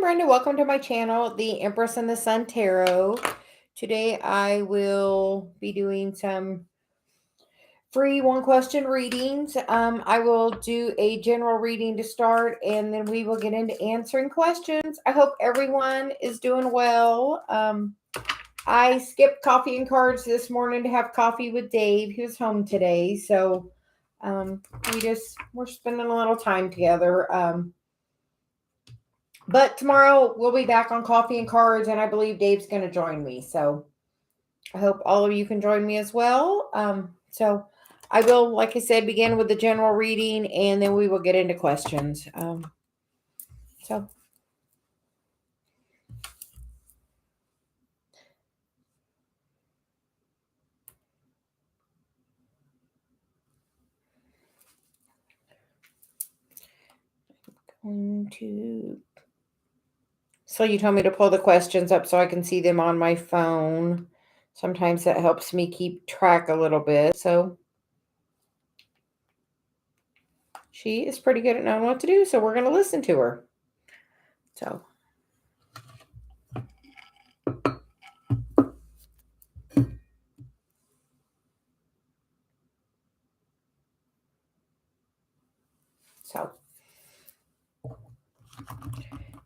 Brenda. Welcome to my channel, the Empress and the Sun Tarot. Today I will be doing some free one question readings. I will do a general reading to start, and then we will get into answering questions. I hope everyone is doing well. I skipped coffee and cards this morning to have coffee with Dave. He was home today, so we're spending a little time together. But tomorrow we'll be back on coffee and cards, and I believe Dave's going to join me. So I hope all of you can join me as well. So I will, like I said, begin with the general reading, and then we will get into questions. So you told me to pull the questions up so I can see them on my phone. Sometimes that helps me keep track a little bit. So she is pretty good at knowing what to do, so we're going to listen to her. So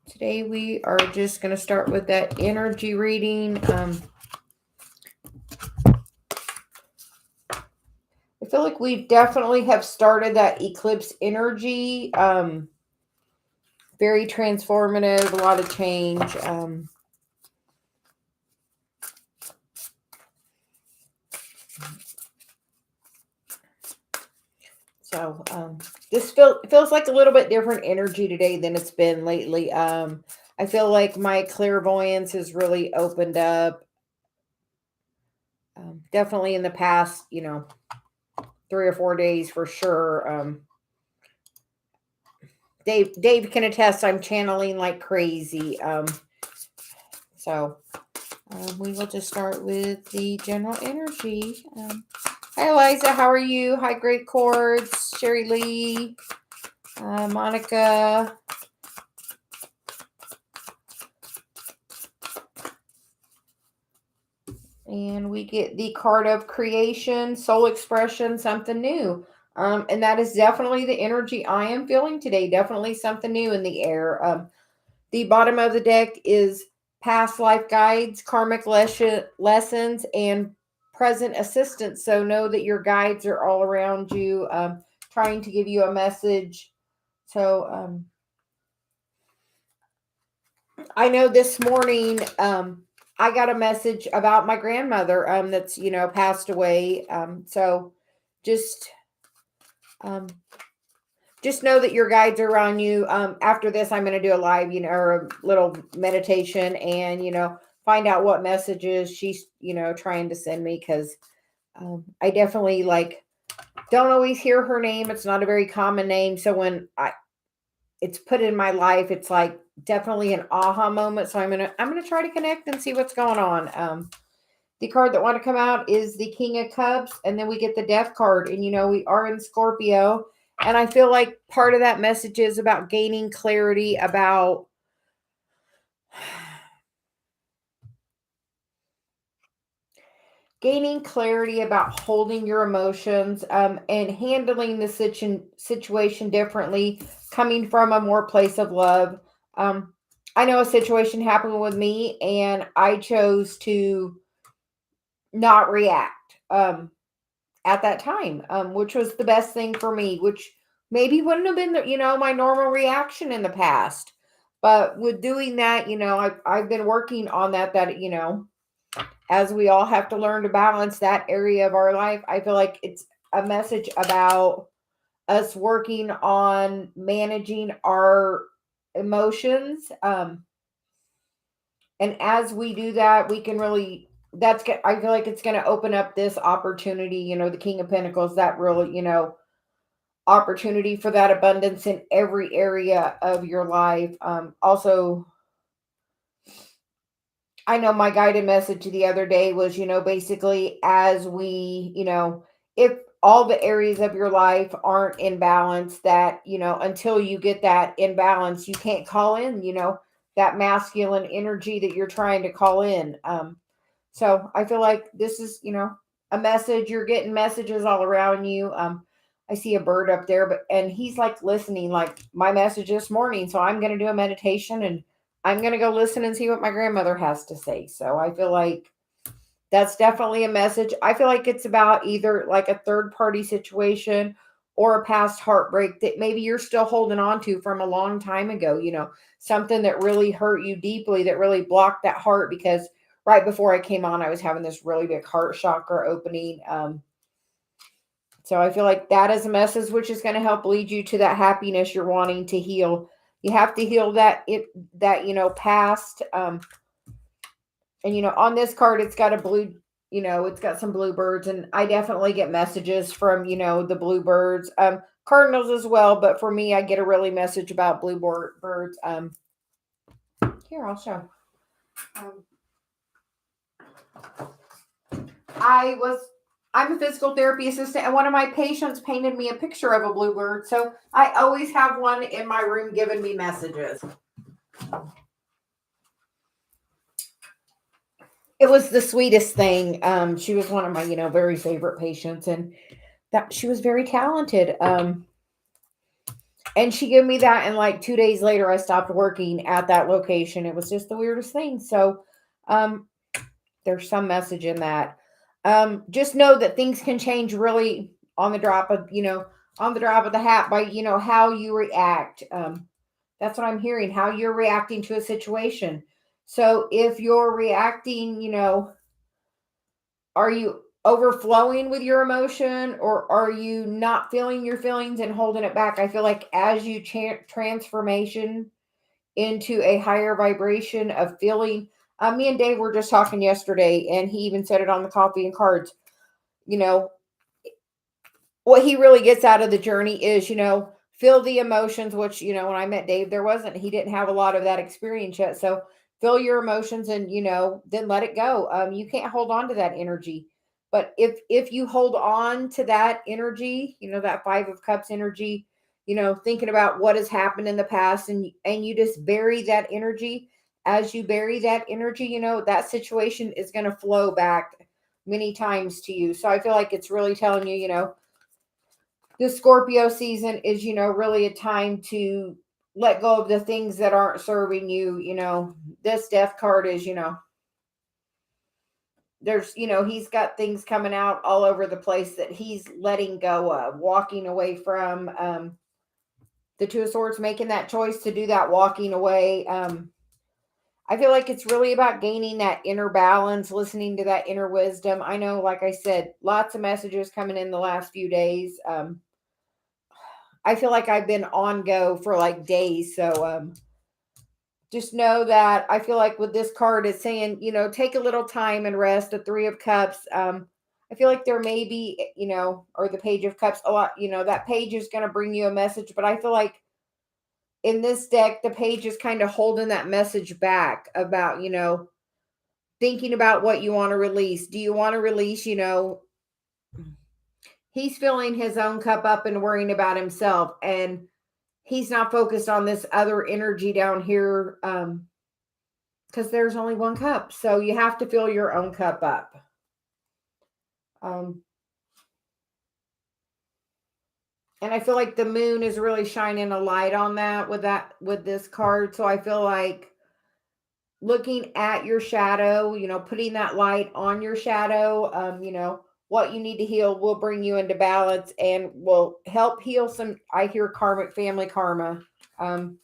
today we are just going to start with that energy reading. I feel like we definitely have started that eclipse energy. Very transformative, a lot of change. This feels like a little bit different energy today than it's been lately. I feel like my clairvoyance has really opened up. Definitely in the past, 3 or 4 days for sure. Dave can attest I'm channeling like crazy. We will just start with the general energy. Hi, Eliza. How are you? Hi, Great Chords. Sherry Lee. Monica. And we get the card of creation, soul expression, something new. And that is definitely the energy I am feeling today. Definitely something new in the air. The bottom of the deck is past life guides, karmic lessons, and present assistance. So know that your guides are all around you, trying to give you a message. So I know this morning I got a message about my grandmother that's passed away. So just know that your guides are around you. After this, I'm going to do a live, or a little meditation, and find out what messages she's trying to send me, because I definitely don't always hear her name. It's not a very common name, so when it's put in my life, it's like definitely an aha moment. So I'm gonna try to connect and see what's going on. The card that want to come out is the King of Cups, and then we get the Death card, and we are in Scorpio, and I feel like part of that message is about gaining clarity about holding your emotions, and handling the situation differently, coming from a more place of love. I know a situation happened with me, and I chose to not react at that time, which was the best thing for me, which maybe wouldn't have been my normal reaction in the past. But with doing that, I've been working on that, as we all have to learn to balance that area of our life. I feel like it's a message about us working on managing our emotions. And as we do that, we can really, I feel like it's going to open up this opportunity, the King of Pentacles, that really, opportunity for that abundance in every area of your life. Also, I know my guided message the other day was, basically, as we, if all the areas of your life aren't in balance, that, until you get that in balance, you can't call in, that masculine energy that you're trying to call in. So I feel like this is, a message. You're getting messages all around you. I see a bird up there, and he's like listening, like my message this morning. So I'm going to do a meditation, and I'm going to go listen and see what my grandmother has to say. So I feel like that's definitely a message. I feel like it's about either like a third party situation or a past heartbreak that maybe you're still holding on to from a long time ago, something that really hurt you deeply, that really blocked that heart. Because right before I came on, I was having this really big heart chakra opening. So I feel like that is a message which is going to help lead you to that happiness you're wanting to heal. You have to heal past. And on this card, it's got a blue, it's got some bluebirds, and I definitely get messages from, the bluebirds, cardinals as well. But for me, I get a really message about bluebirds. Here, I'll show. Um, I'm a physical therapy assistant, and one of my patients painted me a picture of a bluebird. So I always have one in my room giving me messages. It was the sweetest thing. She was one of my, very favorite patients, and that she was very talented. And she gave me that, and like 2 days later, I stopped working at that location. It was just the weirdest thing. So, um, there's some message in that. Just know that things can change really on the drop of, the hat by, how you react. That's what I'm hearing, how you're reacting to a situation. So if you're reacting, are you overflowing with your emotion, or are you not feeling your feelings and holding it back? I feel like as you transformation into a higher vibration of feeling, me and Dave were just talking yesterday, and he even said it on the coffee and cards. You know, what he really gets out of the journey is, feel the emotions, which, when I met Dave, he didn't have a lot of that experience yet. So feel your emotions, and, then let it go. You can't hold on to that energy. But if you hold on to that energy, that 5 of Cups energy, thinking about what has happened in the past, and you just bury that energy. As you bury that energy, that situation is going to flow back many times to you. So I feel like it's really telling you, the Scorpio season is, really a time to let go of the things that aren't serving you. This death card is, there's, he's got things coming out all over the place that he's letting go of, walking away from. The Two of Swords, making that choice to do that, walking away. I feel like it's really about gaining that inner balance, listening to that inner wisdom. I know, like I said, lots of messages coming in the last few days. I feel like I've been on go for like days. So just know that I feel like with this card, it's saying, take a little time and rest. The 3 of Cups. I feel like there may be, or the Page of Cups, a lot, that page is going to bring you a message. But I feel like in this deck, the page is kind of holding that message back about, thinking about what you want to release. Do you want to release, he's filling his own cup up and worrying about himself, and he's not focused on this other energy down here, because there's only 1 cup. So you have to fill your own cup up. And I feel like the moon is really shining a light on that with this card. So I feel like looking at your shadow, putting that light on your shadow, what you need to heal will bring you into balance and will help heal some, I hear, karmic family karma. That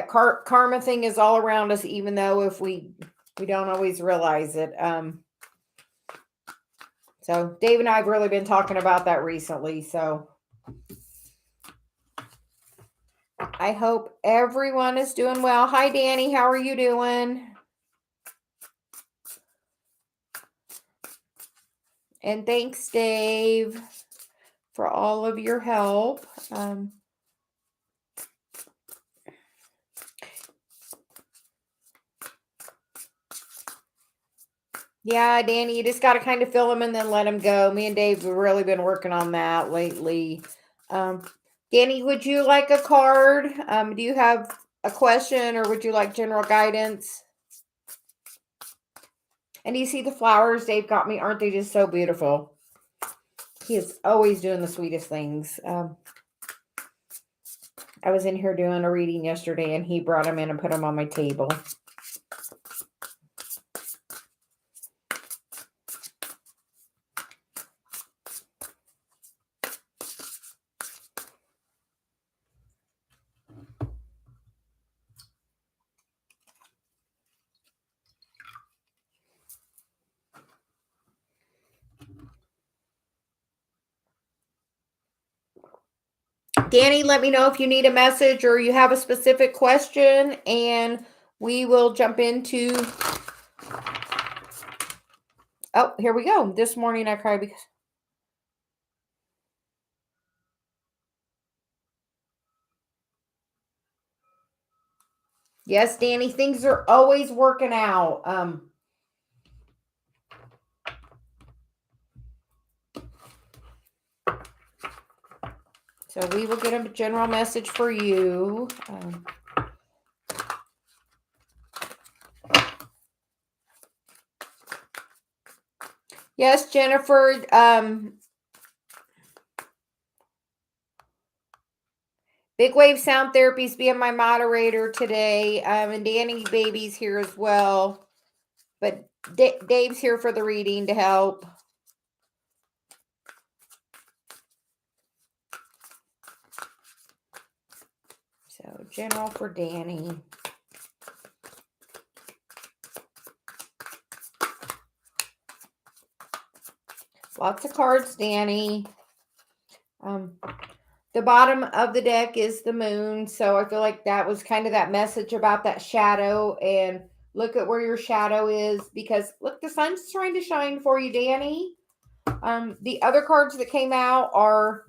karma thing is all around us, even though if we don't always realize it. So Dave and I have really been talking about that recently. So I hope everyone is doing well. Hi, Danny. How are you doing? And thanks, Dave, for all of your help. Yeah, Danny, you just got to kind of fill them and then let them go. Me and Dave have really been working on that lately. Danny, would you like a card? Do you have a question or would you like general guidance? And you see the flowers Dave got me? Aren't they just so beautiful? He is always doing the sweetest things. I was in here doing a reading yesterday and he brought them in and put them on my table. Danny, let me know if you need a message or you have a specific question, and we will jump into. Oh, here we go. This morning I cried because. Yes, Danny, things are always working out. So we will get a general message for you. Yes, Jennifer. Big Wave Sound Therapy's being my moderator today. And Danny Baby's here as well. But Dave's here for the reading to help. So, general for Danny. Lots of cards, Danny. The bottom of the deck is the moon. So I feel like that was kind of that message about that shadow. And look at where your shadow is. Because, look, the sun's trying to shine for you, Danny. The other cards that came out are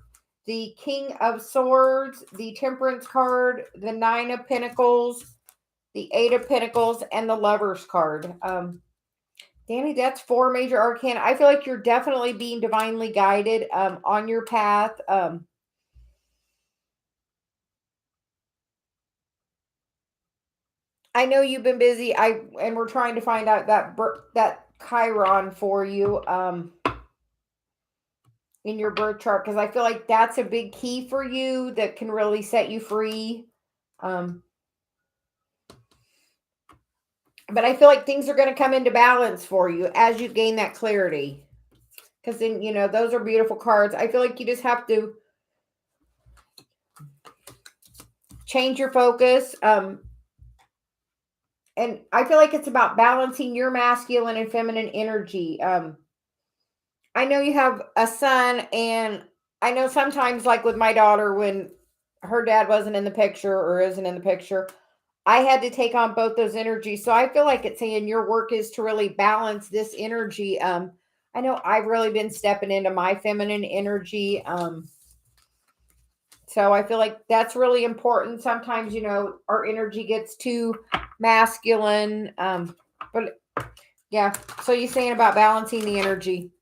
the King of Swords, the Temperance card, the Nine of Pentacles, the Eight of Pentacles, and the Lovers card. Danny, that's 4 major arcana. I feel like you're definitely being divinely guided on your path. I know you've been busy. And we're trying to find out that Chiron for you in your birth chart, because I feel like that's a big key for you that can really set you free. But I feel like things are going to come into balance for you as you gain that clarity. Because then, those are beautiful cards. I feel like you just have to change your focus. And I feel like it's about balancing your masculine and feminine energy. I know you have a son, and I know sometimes, like with my daughter, when her dad wasn't in the picture or isn't in the picture, I had to take on both those energies. So I feel like it's saying your work is to really balance this energy. I know I've really been stepping into my feminine energy. So I feel like that's really important. Sometimes, our energy gets too masculine. But yeah, so you're saying about balancing the energy.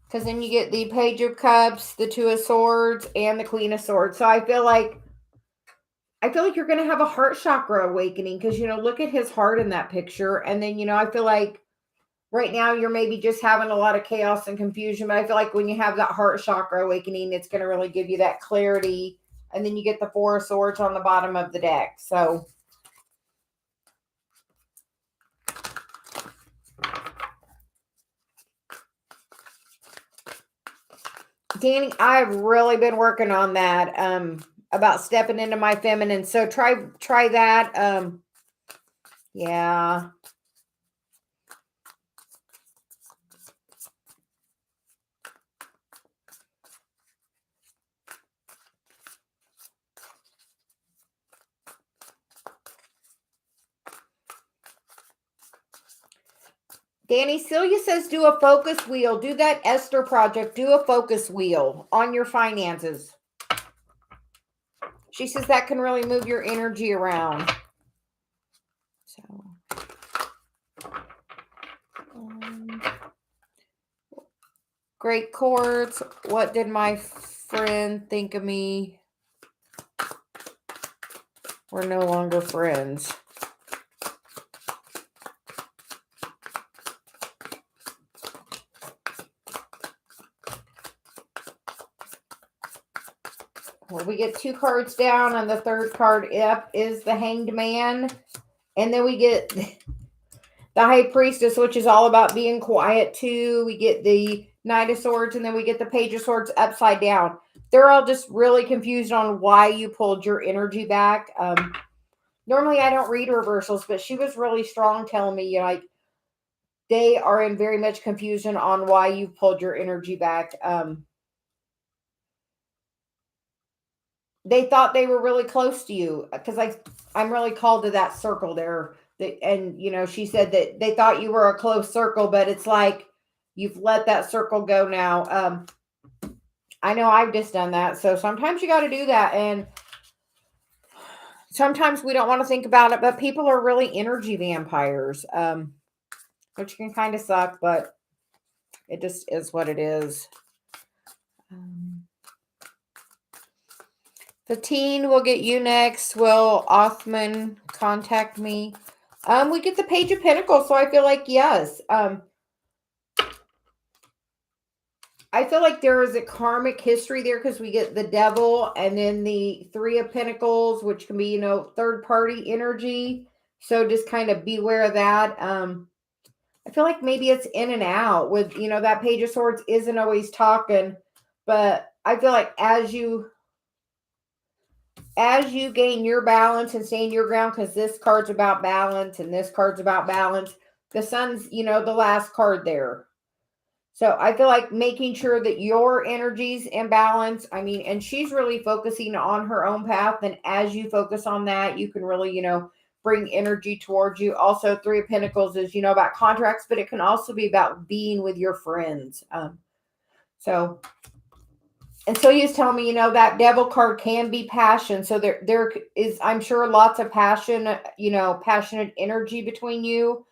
Because then you get the Page of Cups, the Two of Swords, and the Queen of Swords. So I feel like you're going to have a heart chakra awakening because, look at his heart in that picture. And then, I feel like right now you're maybe just having a lot of chaos and confusion. But I feel like when you have that heart chakra awakening, it's going to really give you that clarity. And then you get the Four of Swords on the bottom of the deck. So Danny, I've really been working on that about stepping into my feminine. So try that. Yeah. Danny, Celia says do a focus wheel. Do that Esther project. Do a focus wheel on your finances. She says that can really move your energy around. So, great chords. What did my friend think of me? We're no longer friends. Well, we get 2 cards down, and the third card up is the Hanged Man. And then we get the High Priestess, which is all about being quiet too. We get the Knight of Swords, and then we get the Page of Swords upside down. They're all just really confused on why you pulled your energy back. Normally I don't read reversals, but she was really strong telling me, like, they are in very much confusion on why you pulled your energy back. They thought they were really close to you, because I'm really called to that circle there. And she said that they thought you were a close circle, but it's like you've let that circle go now. I know I've just done that. So sometimes you got to do that. And sometimes we don't want to think about it, but people are really energy vampires, which can kind of suck, but it just is what it is. The teen will get you next. Will Othman contact me? We get the Page of Pentacles, so I feel like yes. I feel like there is a karmic history there, because we get the Devil and then the Three of Pentacles, which can be, third party energy. So just kind of beware of that. I feel like maybe it's in and out with, that Page of Swords isn't always talking, but I feel like as you gain your balance and stand your ground, because this card's about balance and this card's about balance. The Sun's, the last card there. So I feel like making sure that your energy's in balance. I mean, and she's really focusing on her own path. And as you focus on that, you can really, bring energy towards you. Also, Three of Pentacles is, about contracts, but it can also be about being with your friends. And so he's telling me, that Devil card can be passion. So there is, I'm sure, lots of passion, passionate energy between you.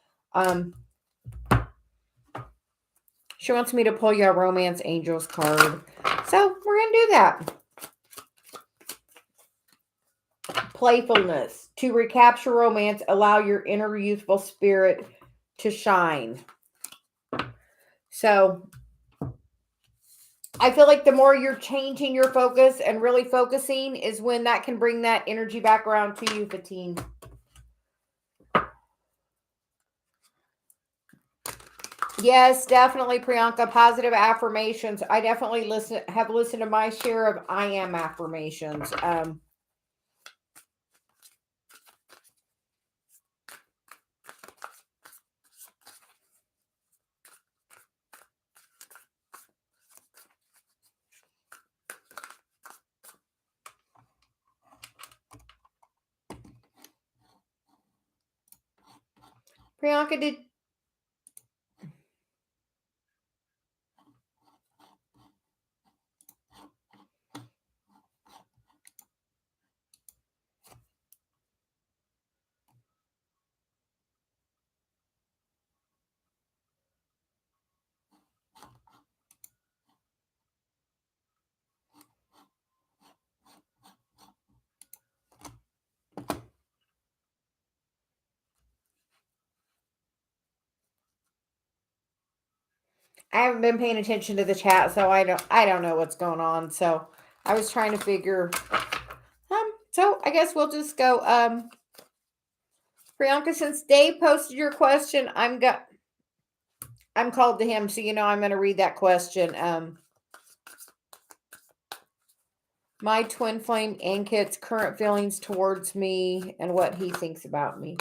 She wants me to pull you a Romance Angels card. So we're going to do that. Playfulness. To recapture romance, allow your inner youthful spirit to shine. So I feel like the more you're changing your focus and really focusing is when that can bring that energy back around to you, Fatine. Yes, definitely, Priyanka. Positive affirmations. I definitely have listened to my share of I am affirmations. Priyanka, I haven't been paying attention to the chat, so I don't know what's going on. So I was trying to figure. So I guess we'll just go. Priyanka, since Dave posted your question, I'm called to him, so I'm going to read that question. My twin flame Ankit's current feelings towards me and what he thinks about me.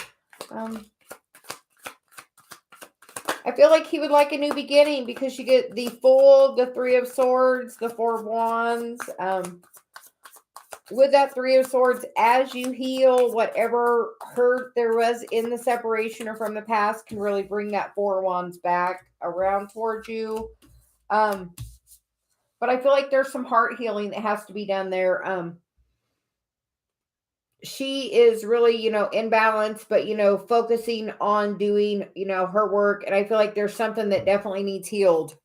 I feel like he would like a new beginning, because you get the Fool, the Three of Swords, the Four of Wands. With that Three of Swords, as you heal whatever hurt there was in the separation or from the past, can really bring that Four of Wands back around towards you. But I feel like there's some heart healing that has to be done there. She is really, in balance, but, focusing on doing, her work. And I feel like there's something that definitely needs healed.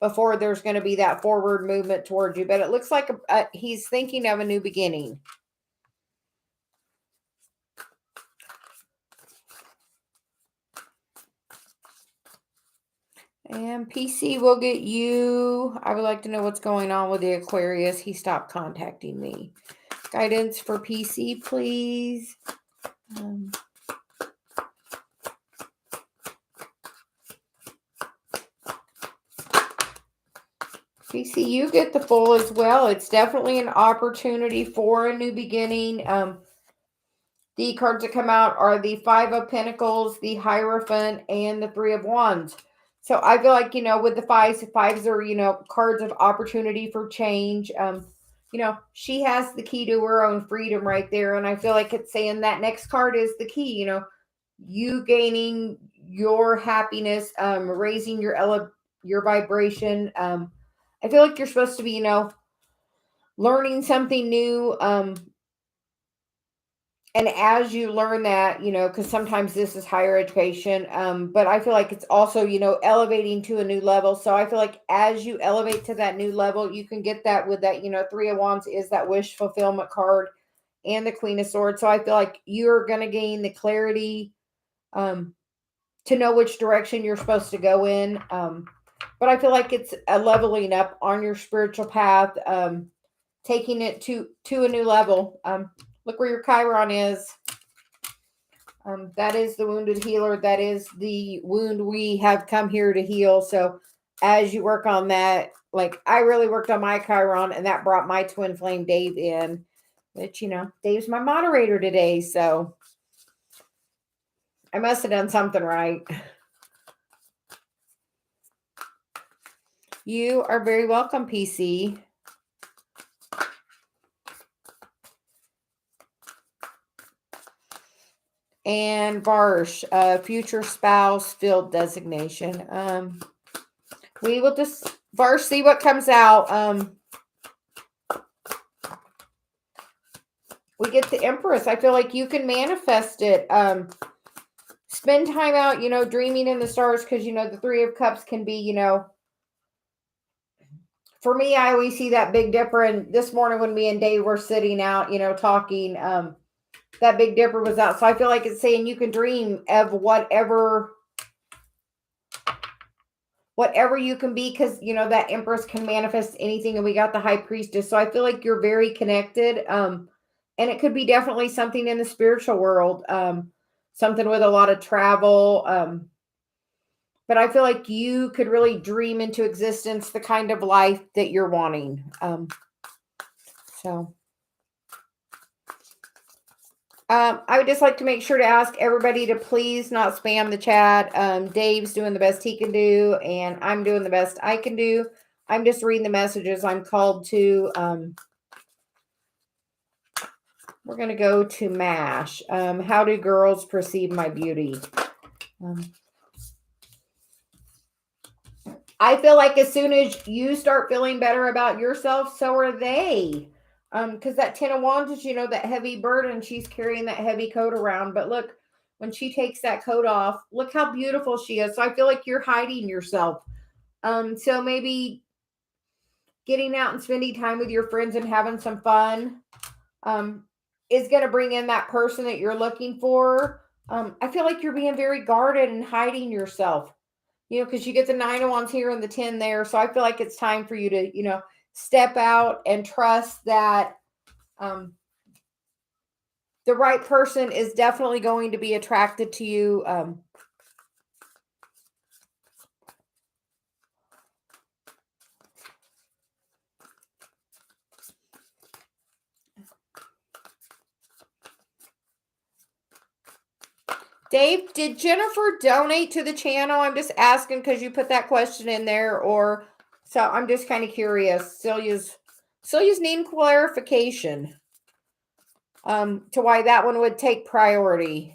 before there's going to be that forward movement towards you. But it looks like he's thinking of a new beginning. And PC will get you. I would like to know what's going on with the Aquarius. He stopped contacting me. Guidance for PC, please. PC, you get the Fool as well. It's definitely an opportunity for a new beginning. The cards that come out are the Five of Pentacles, the Hierophant, and the Three of Wands. So I feel like, with the fives are, cards of opportunity for change. She has the key to her own freedom right there. And I feel like it's saying that next card is the key, you gaining your happiness, raising your vibration. I feel like you're supposed to be, learning something new. And as you learn that, because sometimes this is higher education, but I feel like it's also, elevating to a new level. So I feel like as you elevate to that new level, you can get that with that, Three of Wands is that wish fulfillment card and the Queen of Swords. So I feel like you're going to gain the clarity to know which direction you're supposed to go in. But I feel like it's a leveling up on your spiritual path, taking it to a new level. Look where your Chiron is. That is the wounded healer. That is the wound we have come here to heal. So as you work on that, like I really worked on my Chiron, and that brought my twin flame Dave in, which, Dave's my moderator today. So I must have done something right. You are very welcome, PC. And Varsh, future spouse field designation. We will just, Varsh, see what comes out. We get the Empress. I feel like you can manifest it. Spend time out, dreaming in the stars, because, the Three of Cups can be, for me, I always see that Big Dipper. And this morning when me and Dave were sitting out, talking, that Big Dipper was out. So I feel like it's saying you can dream of whatever you can be, because, that Empress can manifest anything. And we got the High Priestess. So I feel like you're very connected. And it could be definitely something in the spiritual world, something with a lot of travel. But I feel like you could really dream into existence the kind of life that you're wanting. I would just like to make sure to ask everybody to please not spam the chat. Dave's doing the best he can do, and I'm doing the best I can do. I'm just reading the messages I'm called to. We're going to go to MASH. How do girls perceive my beauty? I feel like as soon as you start feeling better about yourself, so are they. Because that Ten of Wands is, that heavy burden. She's carrying that heavy coat around. But look, when she takes that coat off, look how beautiful she is. So I feel like you're hiding yourself. So maybe getting out and spending time with your friends and having some fun is going to bring in that person that you're looking for. I feel like you're being very guarded and hiding yourself. Because you get the Nine of Wands here and the 10 there. So I feel like it's time for you to, step out and trust that the right person is definitely going to be attracted to you. Dave, did Jennifer donate to the channel? I'm just asking because you put that question in there, or so I'm just kind of curious. Celia's needing clarification to why that one would take priority.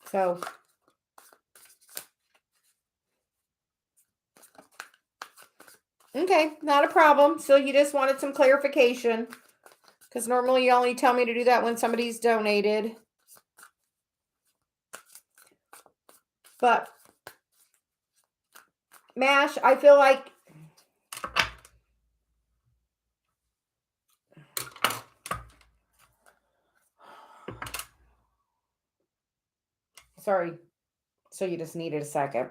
So okay, not a problem. So you just wanted some clarification, because normally you only tell me to do that when somebody's donated. But Mash, I feel like sorry. So you just needed a second.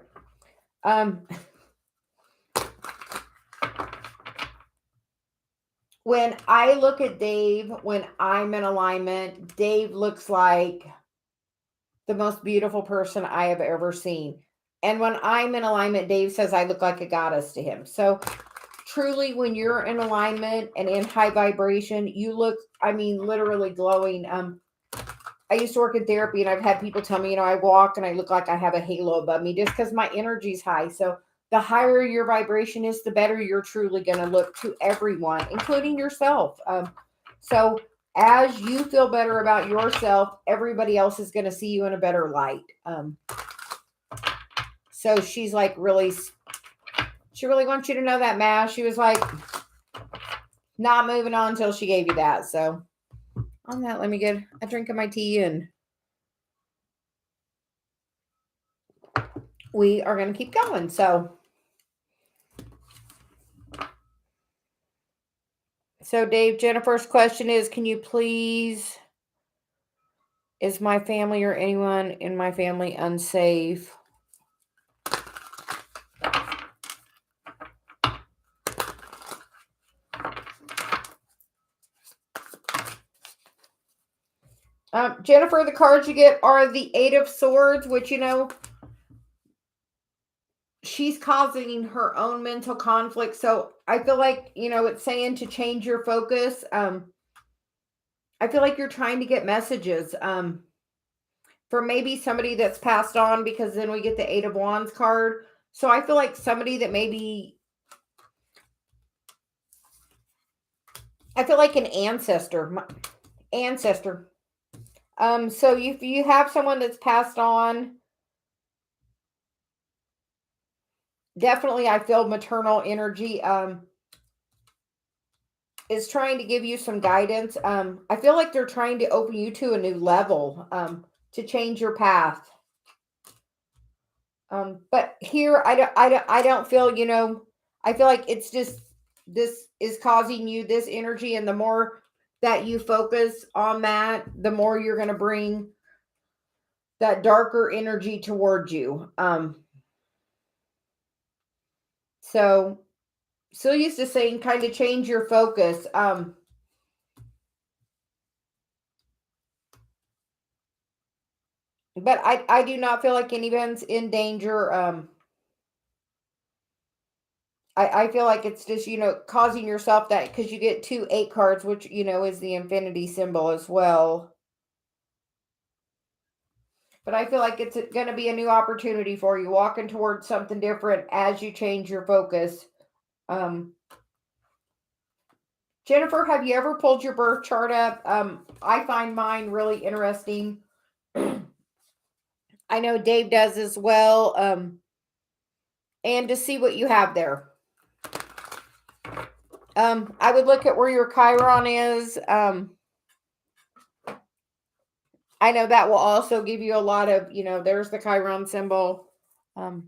When I look at Dave, when I'm in alignment, Dave looks like the most beautiful person I have ever seen. And when I'm in alignment, Dave says I look like a goddess to him. So truly, when you're in alignment and in high vibration, you look, I mean, literally glowing. I used to work in therapy and I've had people tell me, I walk and I look like I have a halo above me just because my energy's high. So the higher your vibration is, the better you're truly going to look to everyone, including yourself. So as you feel better about yourself, everybody else is going to see you in a better light. So she's like, she really wants you to know that, Mash. She was like, not moving on until she gave you that. So on that, let me get a drink of my tea and we are going to keep going. So Dave, Jennifer's question is, can you please, is my family or anyone in my family unsafe? Jennifer, the cards you get are the Eight of Swords, which, she's causing her own mental conflict. So I feel like, it's saying to change your focus. I feel like you're trying to get messages for maybe somebody that's passed on, because then we get the Eight of Wands card. So I feel like somebody that I feel like an ancestor. So if you have someone that's passed on, definitely I feel maternal energy is trying to give you some guidance. I feel like they're trying to open you to a new level, to change your path. But here I don't feel, I feel like it's just, this is causing you this energy, and the more that you focus on that, the more you're going to bring that darker energy towards you. So used to saying kind of change your focus. But I do not feel like anyone's in danger. I feel like it's just, causing yourself that, because you get 2 8 cards, which, is the infinity symbol as well. But I feel like it's going to be a new opportunity for you, walking towards something different as you change your focus. Jennifer, have you ever pulled your birth chart up? I find mine really interesting. I know Dave does as well. And to see what you have there. I would look at where your Chiron is. I know that will also give you a lot of, there's the Chiron symbol. But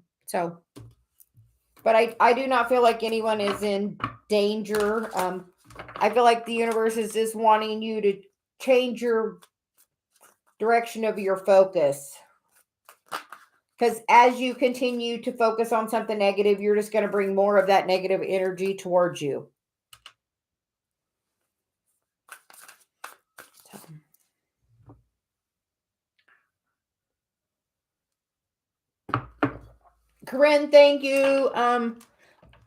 I do not feel like anyone is in danger. I feel like the universe is just wanting you to change your direction of your focus. Because as you continue to focus on something negative, you're just going to bring more of that negative energy towards you. Corinne, thank you.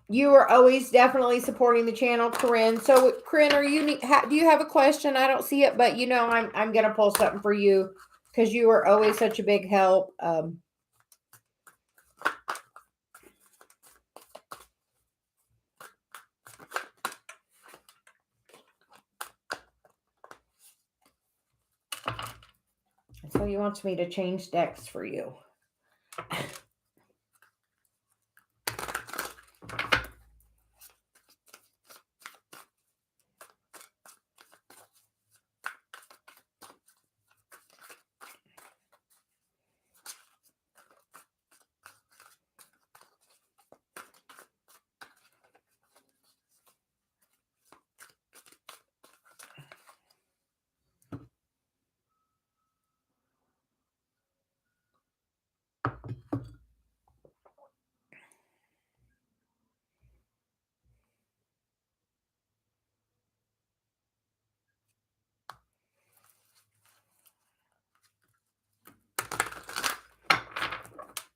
You are always definitely supporting the channel, Corinne. So, Corinne, do you have a question? I don't see it, but I'm gonna pull something for you because you are always such a big help. So he wants me to change decks for you.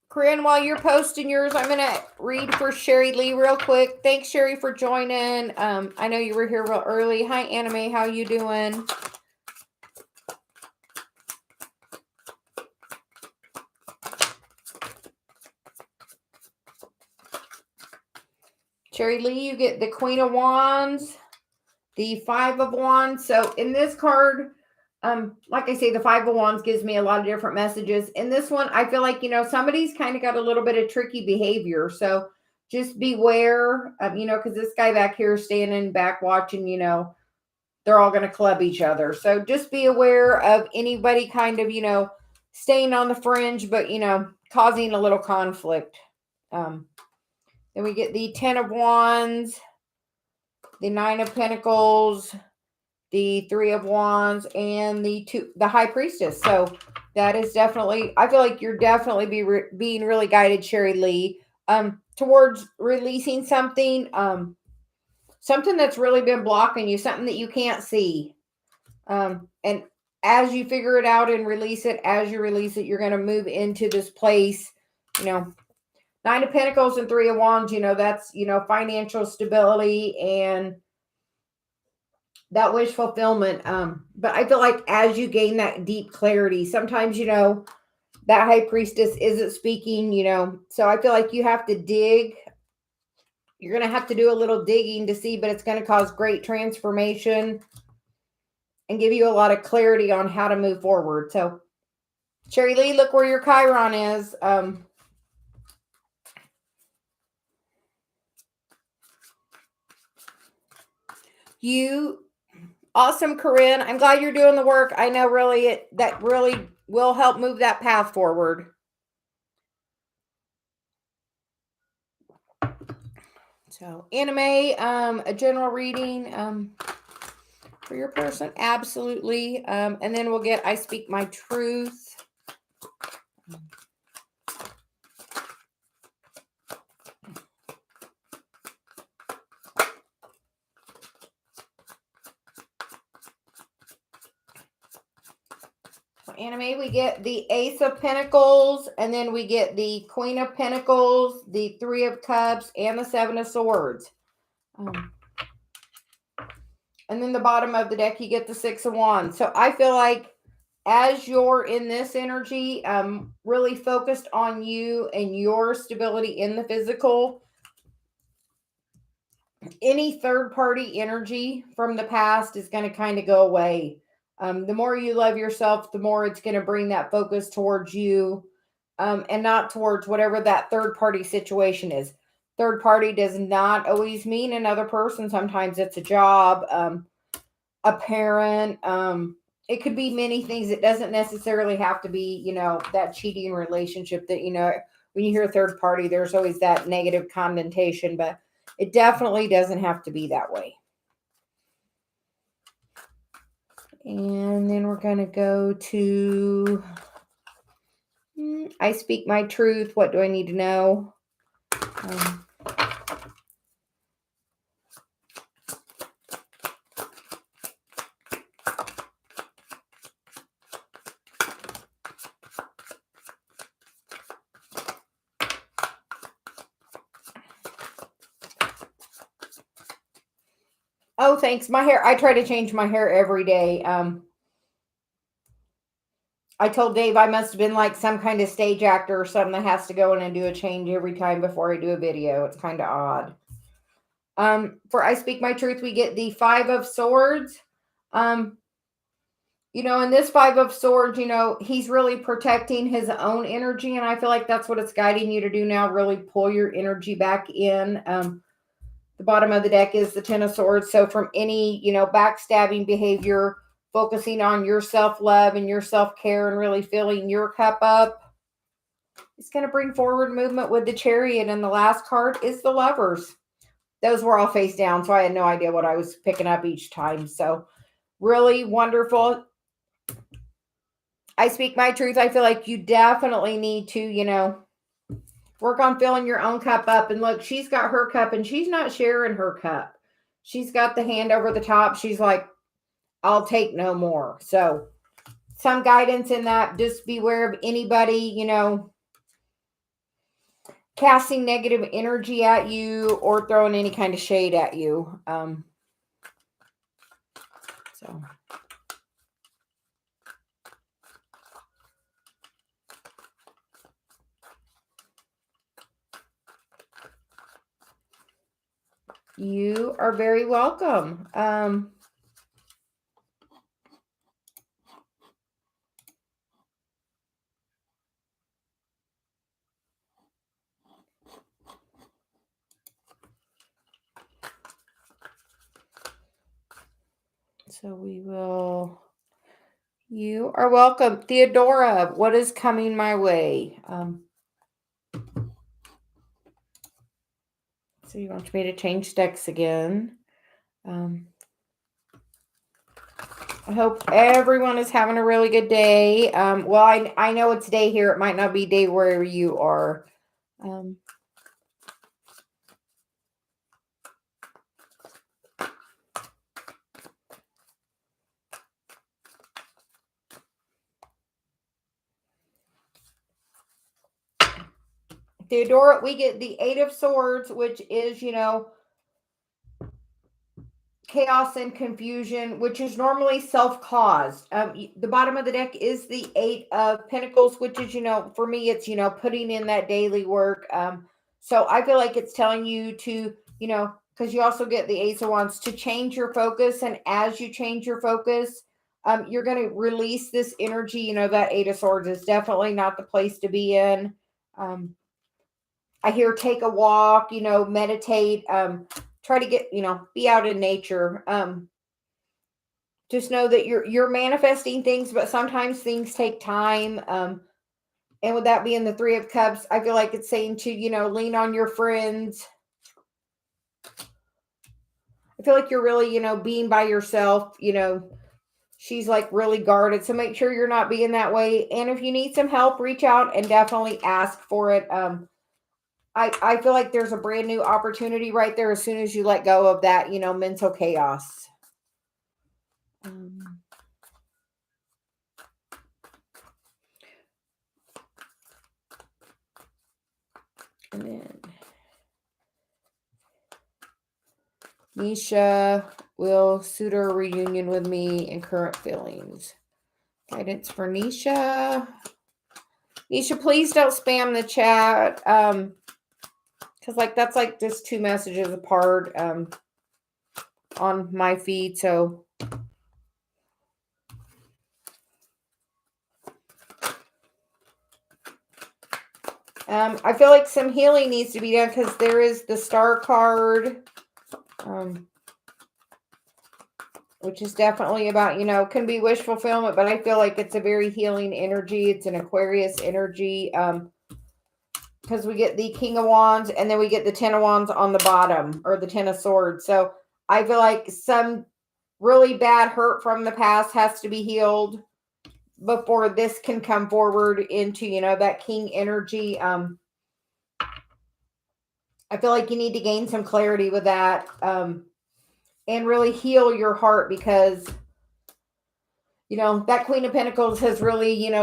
Corinne, while you're posting yours, I'm going to read for Sherry Lee real quick. Thanks, Sherry, for joining. I know you were here real early. Hi, Anime. How you doing? Sherry Lee, you get the Queen of Wands, the Five of Wands. So in this card, like I say, the Five of Wands gives me a lot of different messages. In this one, I feel like, somebody's kind of got a little bit of tricky behavior. So just beware, because this guy back here is standing back watching, they're all going to club each other. So just be aware of anybody kind of, staying on the fringe, but, causing a little conflict. Then we get the Ten of Wands, the Nine of Pentacles, the Three of Wands, and the High Priestess. So that is definitely, I feel like you're definitely being really guided, Sherry Lee, towards releasing something, something that's really been blocking you, something that you can't see. And as you figure it out and release it, as you release it, you're going to move into this place, Nine of Pentacles and Three of Wands, that's, financial stability and that wish fulfillment. But I feel like as you gain that deep clarity, sometimes, that High Priestess isn't speaking, so I feel like you have to dig. You're going to have to do a little digging to see, but it's going to cause great transformation and give you a lot of clarity on how to move forward. So, Sherry Lee, look where your Chiron is. You awesome, Corinne. I'm glad you're doing the work. I know that really will help move that path forward. So, Anime, a general reading for your person, absolutely. And then we'll get I Speak My Truth. Anime, we get the Ace of Pentacles, and then we get the Queen of Pentacles, the Three of Cups, and the Seven of Swords. And then the bottom of the deck, you get the Six of Wands. So I feel like as you're in this energy, really focused on you and your stability in the physical, any third-party energy from the past is going to kind of go away. The more you love yourself, the more it's going to bring that focus towards you, and not towards whatever that third-party situation is. Third party does not always mean another person. Sometimes it's a job, a parent. It could be many things. It doesn't necessarily have to be, that cheating relationship that, when you hear third party, there's always that negative connotation, but it definitely doesn't have to be that way. And then we're going to go to I Speak My Truth. What do I need to know? Oh, thanks. My hair. I try to change my hair every day. I told Dave I must have been like some kind of stage actor or something that has to go in and do a change every time before I do a video. It's kind of odd. For I Speak My Truth, we get the Five of Swords. In this Five of Swords, he's really protecting his own energy. And I feel like that's what it's guiding you to do now. Really pull your energy back in. The bottom of the deck is the Ten of Swords. So from any, backstabbing behavior, focusing on your self-love and your self-care and really filling your cup up, it's going to bring forward movement with the Chariot. And the last card is the Lovers. Those were all face down, so I had no idea what I was picking up each time. So really wonderful. I Speak My Truth. I feel like you definitely need to, work on filling your own cup up. And look, she's got her cup and she's not sharing her cup. She's got the hand over the top. She's like, I'll take no more. So some guidance in that. Just beware of anybody, casting negative energy at you or throwing any kind of shade at you. So you are very welcome. So we will. You are welcome. Theodora, what is coming my way? So you want me to change decks again. I hope everyone is having a really good day. Well, I know it's day here. It might not be day where you are. Theodora, we get the Eight of Swords, which is, chaos and confusion, which is normally self-caused. The bottom of the deck is the Eight of Pentacles, which is, for me, it's, putting in that daily work. So I feel like it's telling you to, because you also get the Ace of Wands, to change your focus. And as you change your focus, you're going to release this energy. That Eight of Swords is definitely not the place to be in. I hear take a walk, meditate, try to get, be out in nature. Just know that you're manifesting things, but sometimes things take time. And with that being the Three of Cups, I feel like it's saying to, lean on your friends. I feel like you're really, being by yourself, she's like really guarded. So make sure you're not being that way. And if you need some help, reach out and definitely ask for it. I feel like there's a brand new opportunity right there as soon as you let go of that, mental chaos. And then Nisha will suitor reunion with me and current feelings. Guidance for Nisha. Nisha, please don't spam the chat. Because that's like just two messages apart on my feed. So I feel like some healing needs to be done because there is the Star card, which is definitely about, can be wish fulfillment, but I feel like it's a very healing energy. It's an Aquarius energy because we get the King of Wands and then we get the Ten of Wands on the bottom, or the Ten of Swords. So I feel like some really bad hurt from the past has to be healed before this can come forward into, that King energy. I feel like you need to gain some clarity with that and really heal your heart because, that Queen of Pentacles has really,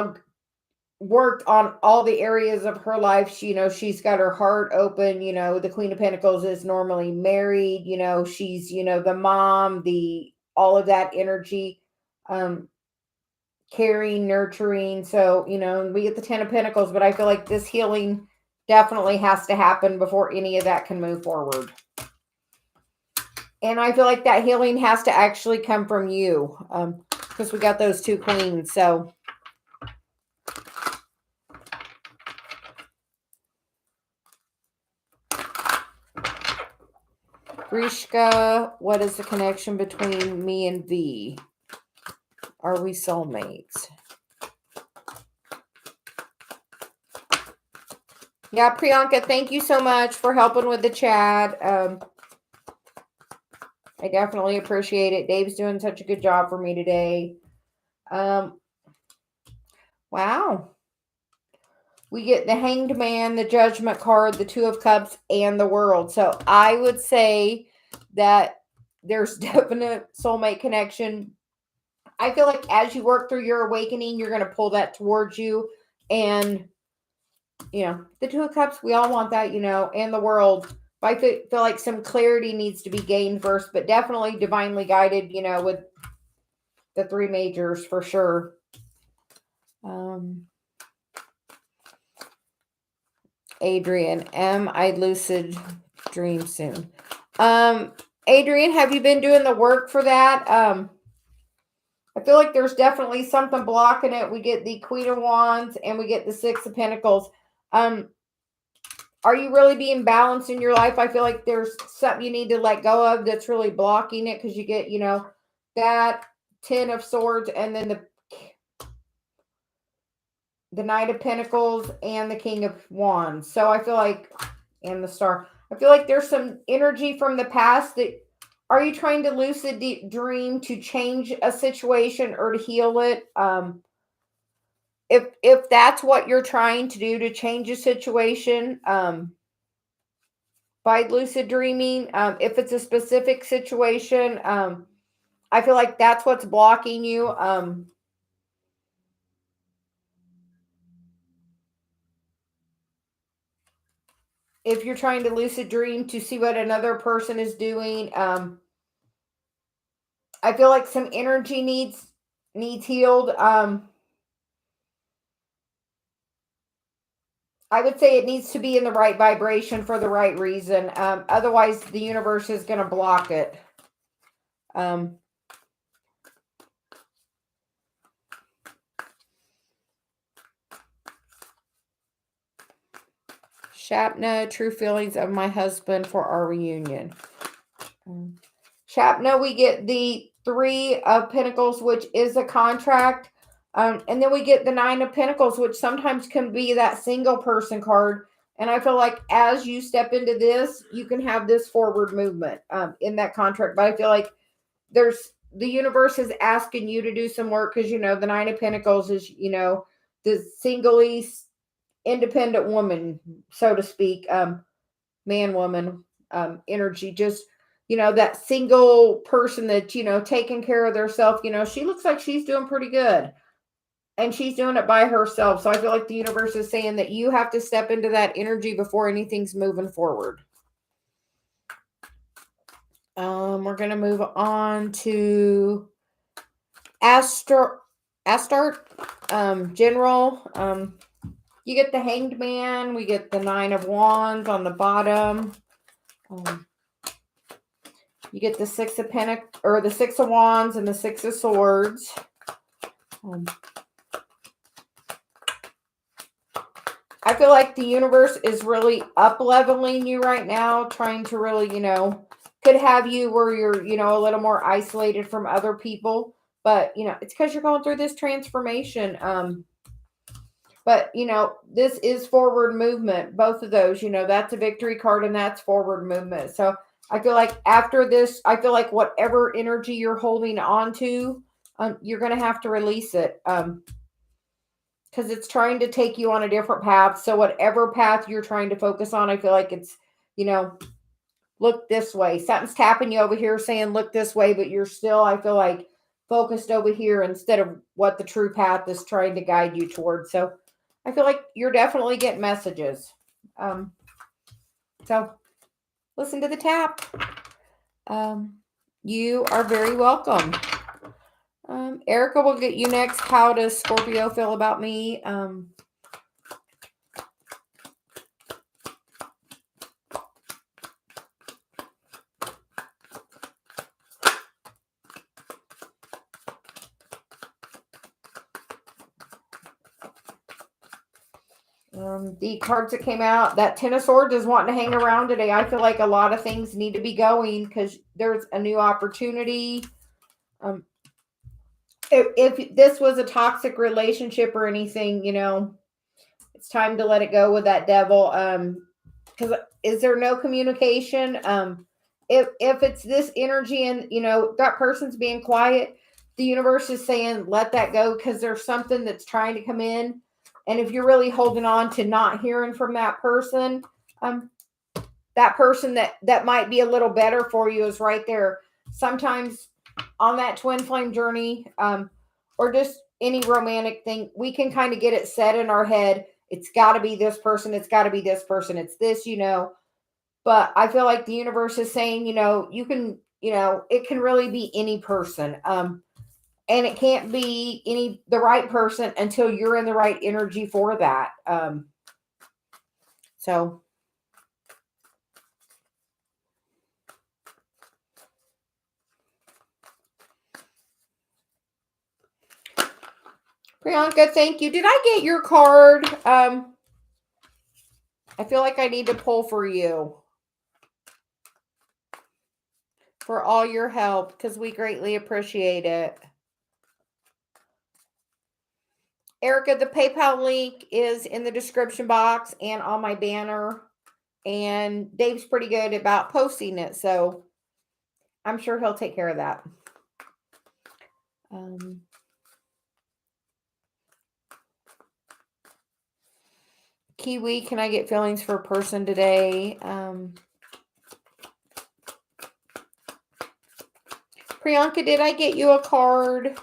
worked on all the areas of her life. She's got her heart open. The Queen of Pentacles is normally married. She's, the mom, all of that energy. Caring, nurturing. So, we get the Ten of Pentacles, but I feel like this healing definitely has to happen before any of that can move forward. And I feel like that healing has to actually come from you because we got those two queens. So, Grishka, what is the connection between me and V? Are we soulmates? Yeah, Priyanka, thank you so much for helping with the chat. I definitely appreciate it. Dave's doing such a good job for me today. Wow. We get the Hanged Man, the Judgment card, the Two of Cups, and the World. So I would say that there's definite soulmate connection. I feel like as you work through your awakening, you're going to pull that towards you. And the Two of Cups, we all want that, and the world. But I feel like some clarity needs to be gained first, but definitely divinely guided, with the three majors for sure. Adrian, am I lucid dream soon? Adrian, have you been doing the work for that? I feel like there's definitely something blocking it. We get the Queen of Wands and we get the Six of Pentacles. Are you really being balanced in your life? I feel like there's something you need to let go of that's really blocking it, because you get, that Ten of Swords and then the Knight of Pentacles and the King of Wands. So I feel like, and the Star. I feel like there's some energy from the past that, are you trying to lucid dream to change a situation or to heal it? If that's what you're trying to do, to change a situation, by lucid dreaming, if it's a specific situation, I feel like that's what's blocking you. If you're trying to lucid dream to see what another person is doing, I feel like some energy needs healed. I would say it needs to be in the right vibration for the right reason. Otherwise, the universe is going to block it. Shapna, true feelings of my husband for our reunion. Shapna, we get the Three of Pentacles, which is a contract. And then we get the Nine of Pentacles, which sometimes can be that single person card. And I feel like as you step into this, you can have this forward movement in that contract. But I feel like the universe is asking you to do some work, because, the Nine of Pentacles is, the singly independent woman, so to speak, man, woman, energy, just, that single person that, taking care of themselves, she looks like she's doing pretty good. And she's doing it by herself. So I feel like the universe is saying that you have to step into that energy before anything's moving forward. We're going to move on to Astarte, General. You get the Hanged Man. We get the Nine of Wands on the bottom. You get the Six of Pentacles, or the Six of Wands and the Six of Swords. I feel like the universe is really up-leveling you right now, trying to really, could have you where you're, a little more isolated from other people. But, it's because you're going through this transformation. But, this is forward movement. Both of those, that's a victory card and that's forward movement. So I feel like after this, I feel like whatever energy you're holding on to, you're going to have to release it. Because it's trying to take you on a different path. So whatever path you're trying to focus on, I feel like it's, look this way. Something's tapping you over here saying, look this way, but you're still, I feel like, focused over here instead of what the true path is trying to guide you towards. So I feel like you're definitely getting messages. So listen to the tap. You are very welcome. Erica will get you next. How does Scorpio feel about me? The cards that came out, that Ten of Swords is wanting to hang around today. I feel like a lot of things need to be going because there's a new opportunity. If this was a toxic relationship or anything, it's time to let it go with that devil. Because is there no communication? If it's this energy and that person's being quiet, the universe is saying let that go, because there's something that's trying to come in. And if you're really holding on to not hearing from that person that might be a little better for you is right there. Sometimes on that twin flame journey, or just any romantic thing, we can kind of get it set in our head it's got to be this person. It's got to be this person. It's this, but I feel like the universe is saying, you can, it can really be any person. And it can't be the right person until you're in the right energy for that. So Priyanka, thank you. Did I get your card? I feel like I need to pull for you for all your help because we greatly appreciate it. Erica, the PayPal link is in the description box and on my banner. And Dave's pretty good about posting it, so I'm sure he'll take care of that. Kiwi, can I get feelings for a person today? Priyanka, did I get you a card?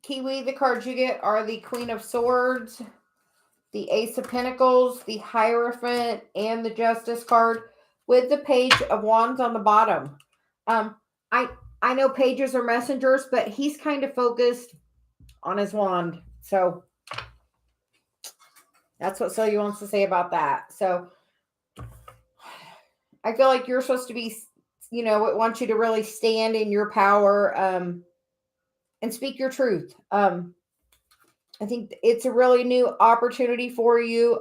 Kiwi, the cards you get are the Queen of Swords, the Ace of Pentacles, the Hierophant, and the Justice card with the Page of Wands on the bottom. I know pages are messengers, but he's kind of focused on his wand. So that's what Celia wants to say about that. So I feel like you're supposed to be, it wants you to really stand in your power and speak your truth. I think it's a really new opportunity for you.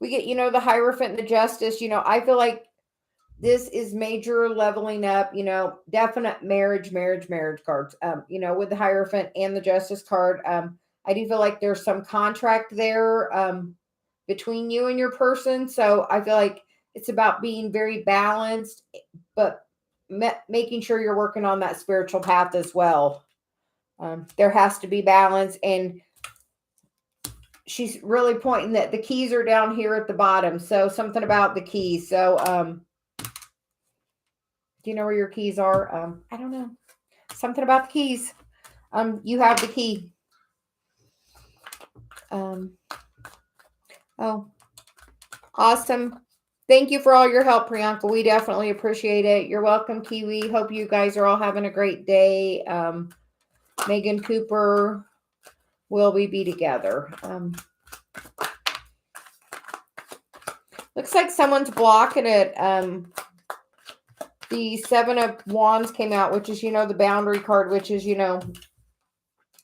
We get, the Hierophant and the Justice. I feel like this is major leveling up, definite marriage cards, with the Hierophant and the Justice card. I do feel like there's some contract there between you and your person. So I feel like it's about being very balanced, but making sure you're working on that spiritual path as well. There has to be balance, and she's really pointing that the keys are down here at the bottom. So something about the keys. So, do you know where your keys are? I don't know. Something about the keys. You have the key. Oh, awesome. Thank you for all your help, Priyanka. We definitely appreciate it. You're welcome, Kiwi. Hope you guys are all having a great day. Megan Cooper, will we be together? Looks like someone's blocking it. The Seven of Wands came out, which is, the boundary card, which is,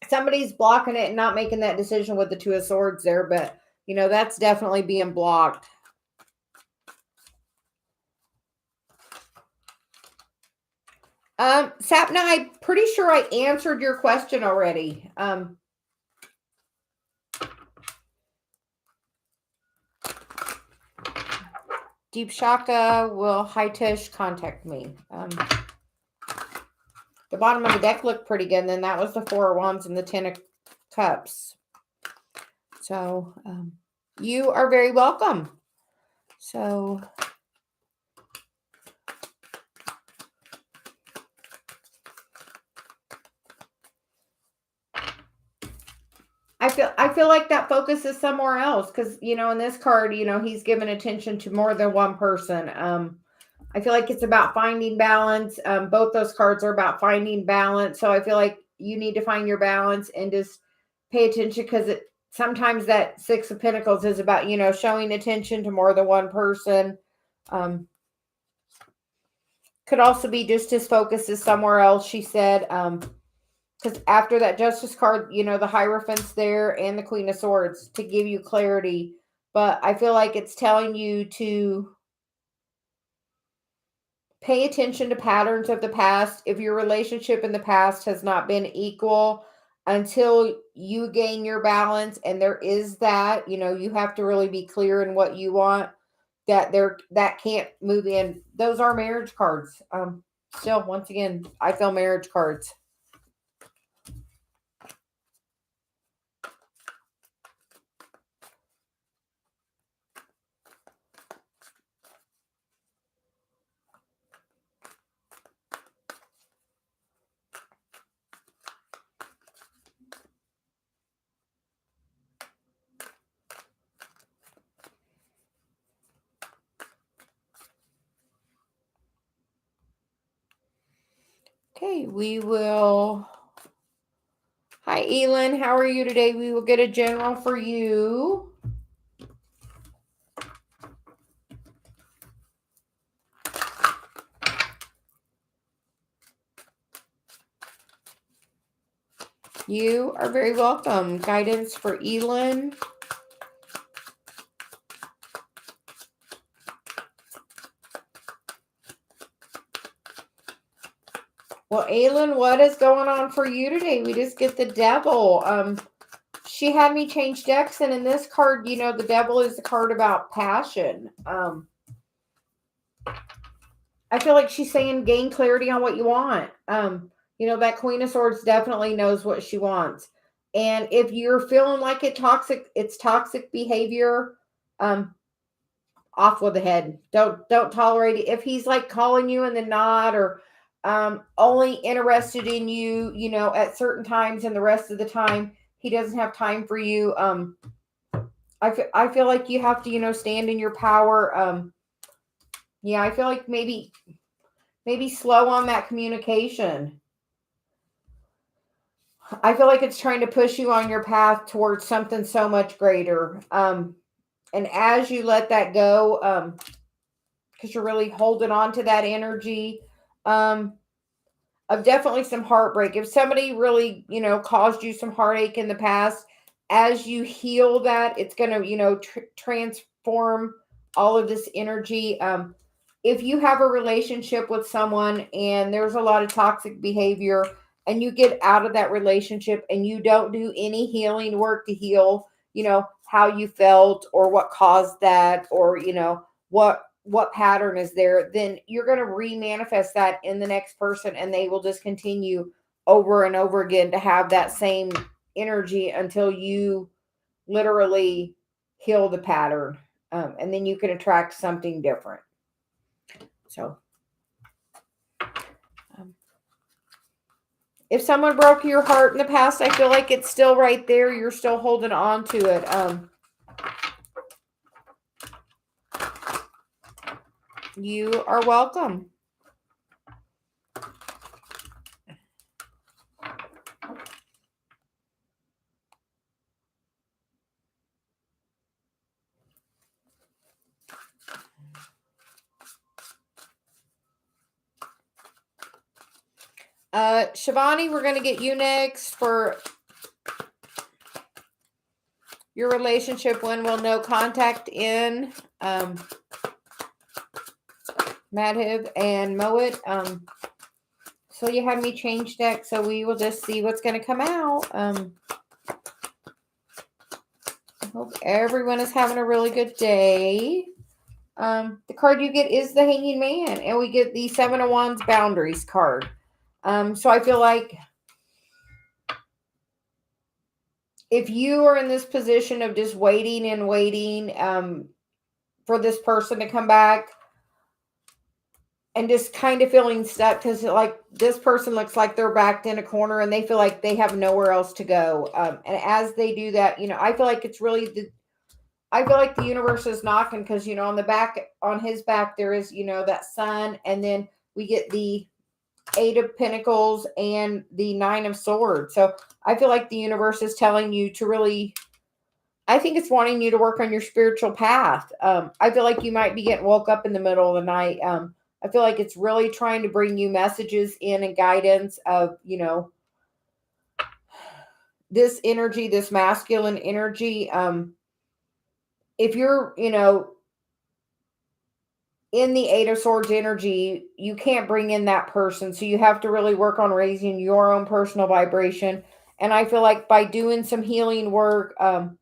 somebody's blocking it and not making that decision with the Two of Swords there. But, that's definitely being blocked. Sapna, I'm pretty sure I answered your question already. Deep Shaka, will Hitesh contact me? The bottom of the deck looked pretty good. And then that was the Four of Wands and the Ten of Cups. So you are very welcome. So I feel like that focus is somewhere else because, in this card, he's given attention to more than one person. I feel like it's about finding balance. Both those cards are about finding balance. So I feel like you need to find your balance and just pay attention because sometimes that Six of Pentacles is about, showing attention to more than one person. Could also be just his focus is somewhere else, she said. Because after that Justice card, the Hierophant's there and the Queen of Swords to give you clarity. But I feel like it's telling you to pay attention to patterns of the past. If your relationship in the past has not been equal, until you gain your balance, and there is that, you have to really be clear in what you want, that can't move in. Those are marriage cards. Still, once again, I feel marriage cards. Okay, we will. Hi, Elin. How are you today? We will get a general for you. You are very welcome. Guidance for Elin. Well, Aylin, what is going on for you today? We just get the devil. She had me change decks, and in this card, the devil is the card about passion. I feel like she's saying gain clarity on what you want. That Queen of Swords definitely knows what she wants. And if you're feeling like it's toxic behavior, off with the head. Don't tolerate it. If he's like calling you and then not, or only interested in you, at certain times, and the rest of the time he doesn't have time for you. I feel like you have to, stand in your power. Yeah, I feel like maybe slow on that communication. I feel like it's trying to push you on your path towards something so much greater. And as you let that go, because you're really holding on to that energy, of definitely some heartbreak. If somebody really, caused you some heartache in the past, as you heal that, it's going to, transform all of this energy. If you have a relationship with someone and there's a lot of toxic behavior, and you get out of that relationship and you don't do any healing work to heal, how you felt or what caused that, or, what pattern is there, then you're going to remanifest that in the next person, and they will just continue over and over again to have that same energy until you literally heal the pattern. And then you can attract something different. So if someone broke your heart in the past, I feel like it's still right there. You're still holding on to it. You are welcome. Shivani, we're going to get you next for your relationship. When will no contact end? Madhav and Moet. So you had me change deck, so we will just see what's going to come out. I hope everyone is having a really good day. The card you get is the Hanging Man, and we get the Seven of Wands Boundaries card. So I feel like if you are in this position of just waiting and waiting for this person to come back, and just kind of feeling stuck, because like this person looks like they're backed in a corner and they feel like they have nowhere else to go. And as they do that, I feel like it's really I feel like the universe is knocking, because, on the back, on his back, there is, that sun. And then we get the Eight of Pentacles and the Nine of Swords. So I feel like the universe is telling you to really, I think it's wanting you to work on your spiritual path. I feel like you might be getting woke up in the middle of the night. I feel like it's really trying to bring you messages in and guidance of, this energy, this masculine energy. If you're, in the Eight of Swords energy, you can't bring in that person. So you have to really work on raising your own personal vibration. And I feel like by doing some healing work, and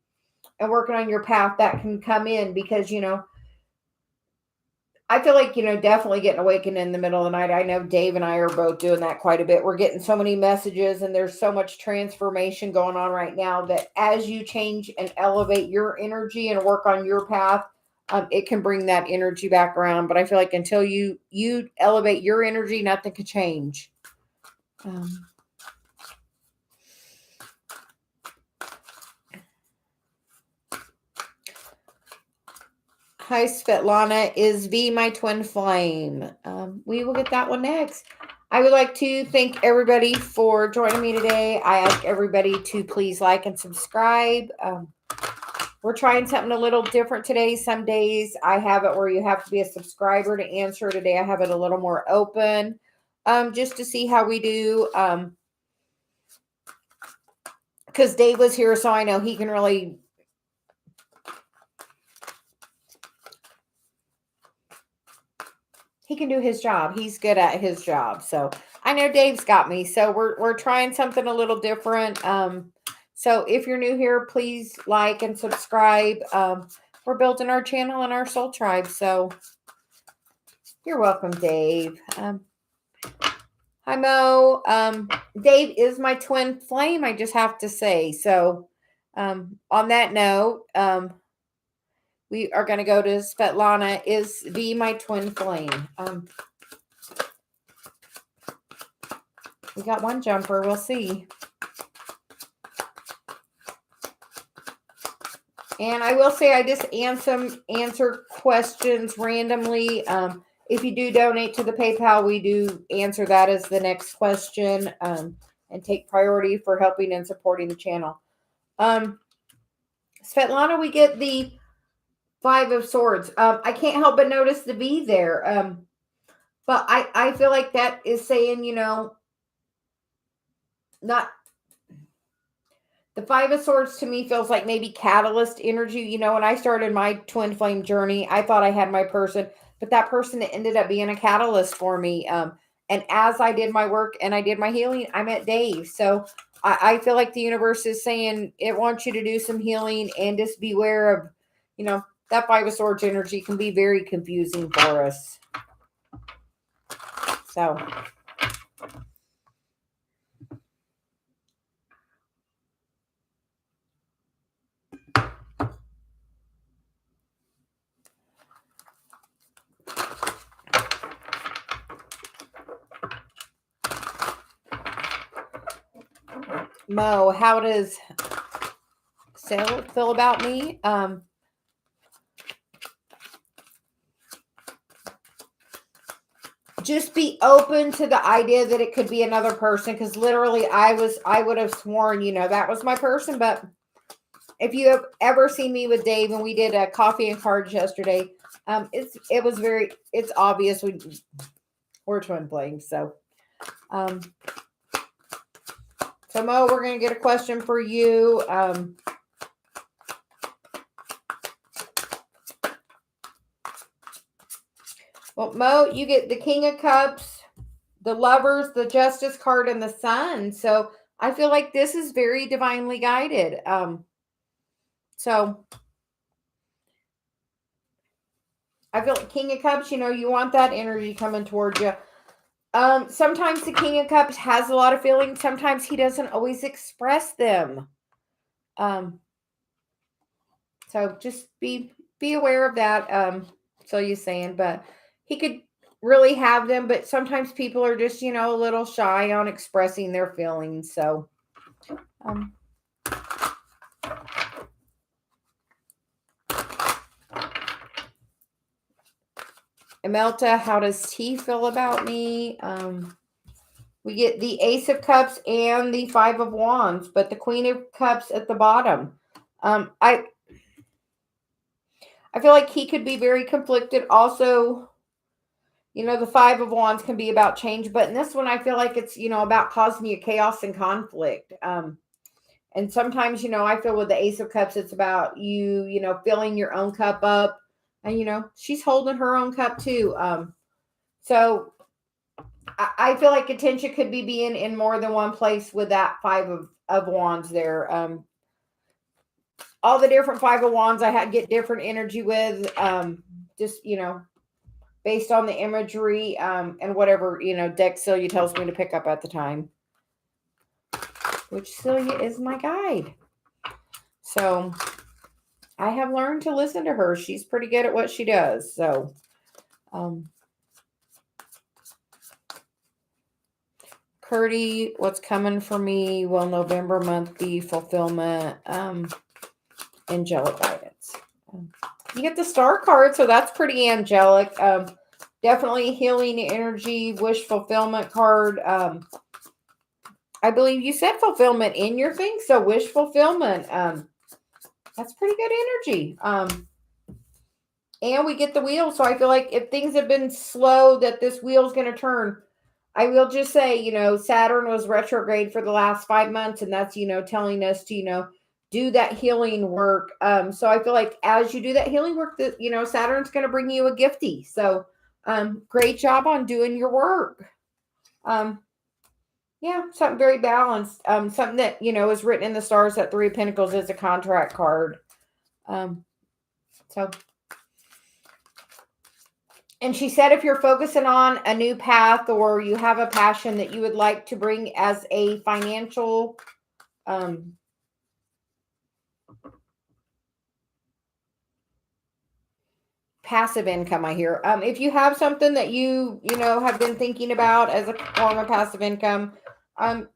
working on your path, that can come in, because, I feel like, definitely getting awakened in the middle of the night. I know Dave and I are both doing that quite a bit. We're getting so many messages, and there's so much transformation going on right now, that as you change and elevate your energy and work on your path, it can bring that energy back around. But I feel like until you elevate your energy, nothing can change. Hi, Svetlana. Is V my twin flame? We will get that one next. I would like to thank everybody for joining me today. I ask everybody to please like and subscribe. We're trying something a little different today. Some days I have it where you have to be a subscriber to answer. Today I have it a little more open, just to see how we do. Because Dave was here, so I know he can really... He can do his job. He's good at his job. So I know Dave's got me. So we're trying something a little different. So if you're new here, please like and subscribe. We're building our channel and our soul tribe. So you're welcome, Dave. Hi, Mo. Dave is my twin flame, I just have to say. So on that note, we are going to go to Svetlana. Is be my twin flame. We got one jumper. We'll see. And I will say I just answer questions randomly. If you do donate to the PayPal, we do answer that as the next question, and take priority for helping and supporting the channel. Svetlana, we get the Five of Swords. I can't help but notice the V there. But I feel like that is saying, not... The Five of Swords to me feels like maybe catalyst energy. When I started my twin flame journey, I thought I had my person, but that person ended up being a catalyst for me. And as I did my work and I did my healing, I met Dave. So I feel like the universe is saying it wants you to do some healing, and just beware of, that Five of Swords energy can be very confusing for us. So... Mo, how does Sarah feel about me? Just be open to the idea that it could be another person, because literally I would have sworn, that was my person. But if you have ever seen me with Dave, and we did a coffee and cards yesterday, it's obvious we're twin flames. So so Mo, we're going to get a question for you. Well, Mo, you get the King of Cups, the Lovers, the Justice card, and the Sun. So I feel like this is very divinely guided. So I feel like King of Cups, you want that energy coming towards you. Sometimes the King of Cups has a lot of feelings. Sometimes he doesn't always express them. So just be aware of that. So you're saying, but he could really have them, but sometimes people are just, a little shy on expressing their feelings. So, Imelda, how does he feel about me? We get the Ace of Cups and the Five of Wands, but the Queen of Cups at the bottom. I feel like he could be very conflicted. Also, the Five of Wands can be about change, but in this one, I feel like it's, about causing you chaos and conflict. And sometimes, I feel with the Ace of Cups, it's about you, filling your own cup up, and, she's holding her own cup too. So I feel like attention could be being in more than one place with that Five of Wands there. All the different Five of Wands I get different energy with, just, based on the imagery, and whatever, deck Celia tells me to pick up at the time, which Celia is my guide. So I have learned to listen to her. She's pretty good at what she does. So, Curdy, what's coming for me? Will November month be fulfillment? Angelic guidance. You get the Star card, so that's pretty angelic. Definitely healing energy, wish fulfillment card. I believe you said fulfillment in your thing, so wish fulfillment. That's pretty good energy. And we get the wheel, so I feel like if things have been slow, that this wheel's going to turn. I will just say, Saturn was retrograde for the last 5 months, and that's, telling us to, do that healing work. So I feel like as you do that healing work, that, Saturn's going to bring you a gifty. So, great job on doing your work. Yeah, something very balanced. Something that, is written in the stars. That Three of Pentacles is a contract card. So, and she said, if you're focusing on a new path or you have a passion that you would like to bring as a financial, passive income, I hear. If you have something that you have been thinking about as a form of passive income,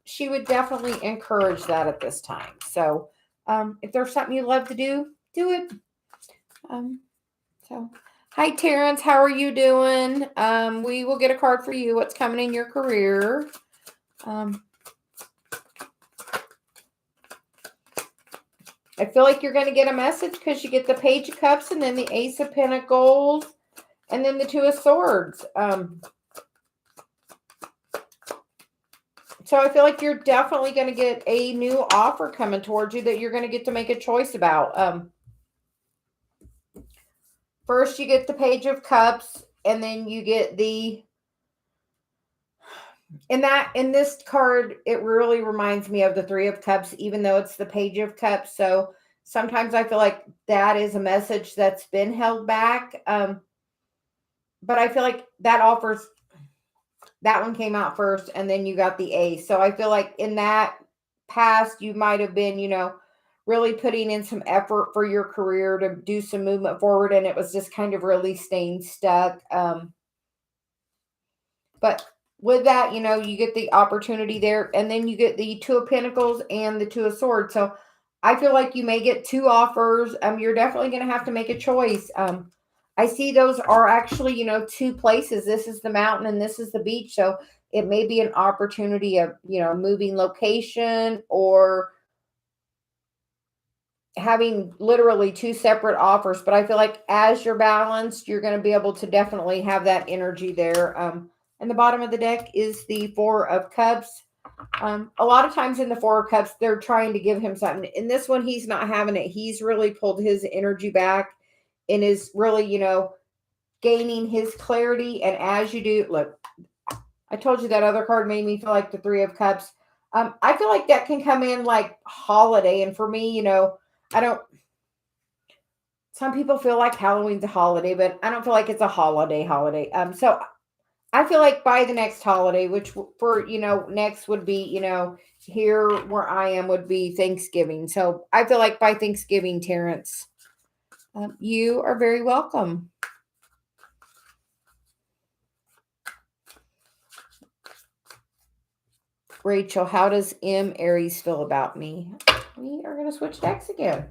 she would definitely encourage that at this time. So, if there's something you love to do it. So, hi Terrence, how are you doing? We will get a card for you. What's coming in your career? I feel like you're going to get a message because you get the Page of Cups and then the Ace of Pentacles and then the Two of Swords. So I feel like you're definitely going to get a new offer coming towards you that you're going to get to make a choice about. First, you get the Page of Cups, and then you get the... In this card, it really reminds me of the Three of Cups, even though it's the Page of Cups. So sometimes I feel like that is a message that's been held back. But I feel like that one came out first, and then you got the Ace. So I feel like in that past, you might have been, really putting in some effort for your career to do some movement forward, and it was just kind of really staying stuck. But with that, you get the opportunity there, and then you get the Two of Pentacles and the Two of Swords. So I feel like you may get two offers. You're definitely going to have to make a choice. I see those are actually, two places. This is the mountain and this is the beach. So it may be an opportunity of, moving location or having literally two separate offers. But I feel like as you're balanced, you're going to be able to definitely have that energy there. And the bottom of the deck is the Four of Cups. A lot of times in the Four of Cups, they're trying to give him something. In this one, he's not having it. He's really pulled his energy back and is really, gaining his clarity. And as you do, look, I told you that other card made me feel like the Three of Cups. I feel like that can come in like holiday. And for me, some people feel like Halloween's a holiday, but I don't feel like it's a holiday. So I feel like by the next holiday, which for, next would be, here where I am would be Thanksgiving. So I feel like by Thanksgiving, Terrence, you are very welcome. Rachel, how does Aries feel about me? We are going to switch decks again.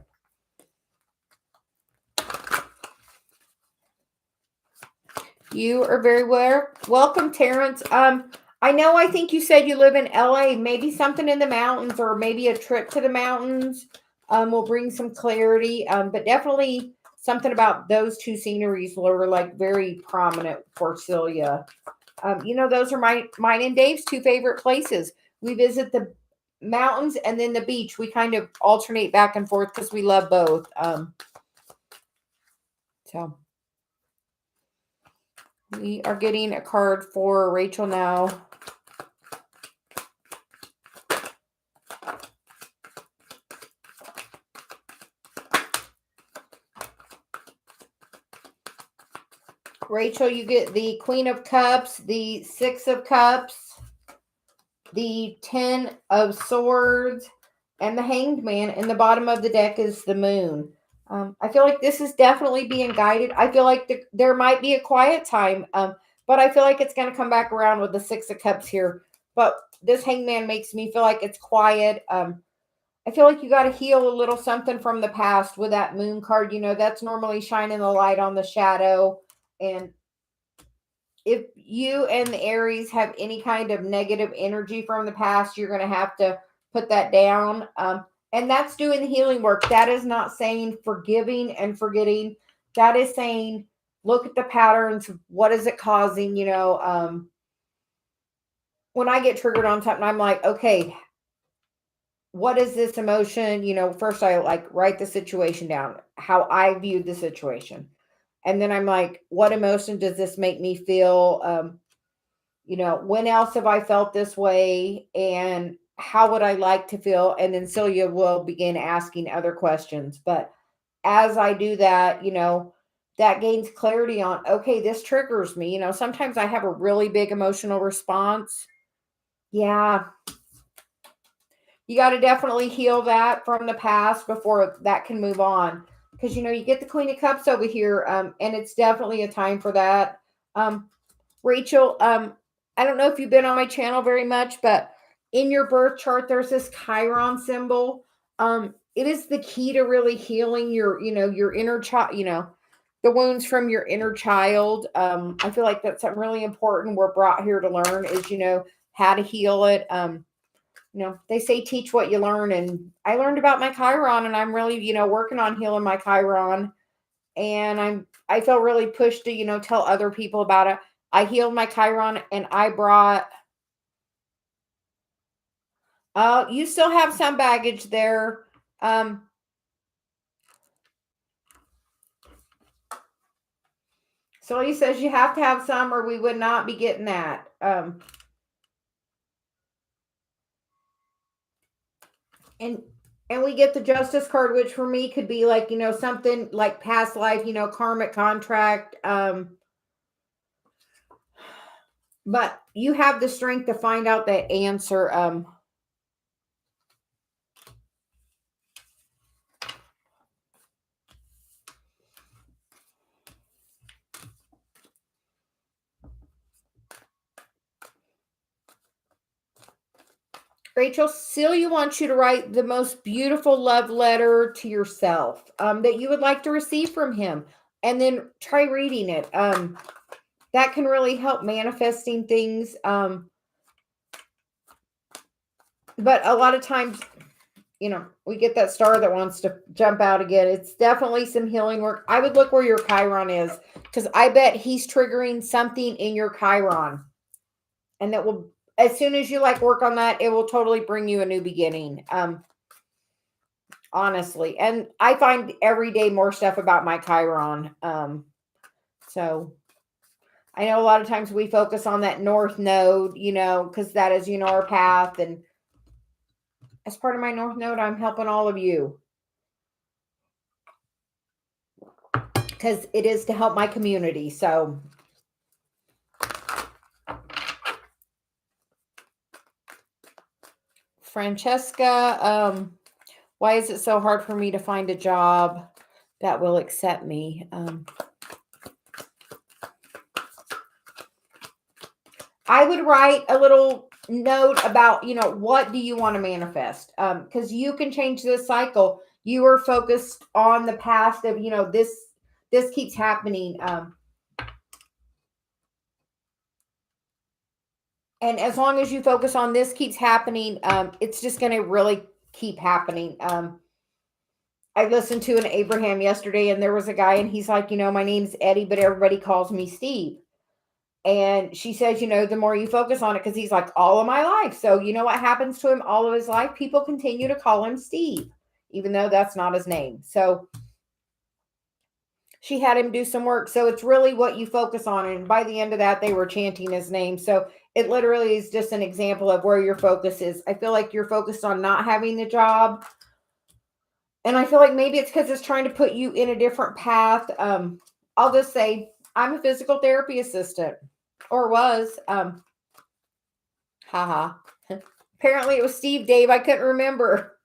You are very welcome, Terrence. I think you said you live in LA. Maybe something in the mountains or maybe a trip to the mountains will bring some clarity. But definitely something about those two sceneries were like very prominent for Celia. Those are mine and Dave's two favorite places. We visit the mountains and then the beach. We kind of alternate back and forth because we love both. So we are getting a card for Rachel now. Rachel, you get the Queen of Cups, the Six of Cups, the Ten of Swords, and the Hanged Man. And the bottom of the deck is the Moon. I feel like this is definitely being guided. I feel like there might be a quiet time, but I feel like it's going to come back around with the Six of Cups here. But this Hanged Man makes me feel like it's quiet. I feel like you got to heal a little something from the past with that Moon card. That's normally shining the light on the shadow. And if you and the Aries have any kind of negative energy from the past, you're going to have to put that down. And that's doing the healing work. That is not saying forgiving and forgetting. That is saying look at the patterns. What is it causing? When I get triggered on something, I'm like, okay, what is this emotion? First I like write the situation down, how I viewed the situation. And then I'm like, what emotion does this make me feel? When else have I felt this way? And how would I like to feel? And then Celia will begin asking other questions. But as I do that, that gains clarity on, okay, this triggers me. Sometimes I have a really big emotional response. Yeah, you got to definitely heal that from the past before that can move on. Because, you get the Queen of Cups over here, and it's definitely a time for that. Rachel, I don't know if you've been on my channel very much, but in your birth chart, there's this Chiron symbol. It is the key to really healing your inner child, the wounds from your inner child. I feel like that's something really important we're brought here to learn is, how to heal it. They say teach what you learn, and I learned about my Chiron, and I'm really, working on healing my Chiron, and I felt really pushed to, tell other people about it. I healed my Chiron, and I brought you still have some baggage there. So he says you have to have some or we would not be getting that. And we get the justice card, which for me could be like, something like past life, karmic contract. But you have the strength to find out that answer. Rachel, Celia wants you to write the most beautiful love letter to yourself that you would like to receive from him, and then try reading it. That can really help manifesting things. But a lot of times, we get that star that wants to jump out again. It's definitely some healing work. I would look where your Chiron is, because I bet he's triggering something in your Chiron, and that will, as soon as you work on that, it will totally bring you a new beginning. Honestly, and I find every day more stuff about my Chiron. So I know a lot of times we focus on that north node, because that is, our path. And as part of my north node, I'm helping all of you, because it is to help my community. So Francesca, why is it so hard for me to find a job that will accept me? I would write a little note about, what do you want to manifest? Because you can change this cycle. You are focused on the past of, this keeps happening. And as long as you focus on this keeps happening, it's just going to really keep happening. I listened to an Abraham yesterday, and there was a guy, and he's like, my name's Eddie, but everybody calls me Steve. And she says, the more you focus on it, because he's like, all of my life. So, what happens to him all of his life? People continue to call him Steve, even though that's not his name. So she had him do some work. So it's really what you focus on. And by the end of that, they were chanting his name. So it literally is just an example of where your focus is. I feel like you're focused on not having the job. And I feel like maybe it's because it's trying to put you in a different path. I'll just say I'm a physical therapy assistant, or was. Haha. Apparently it was Steve Dave. I couldn't remember.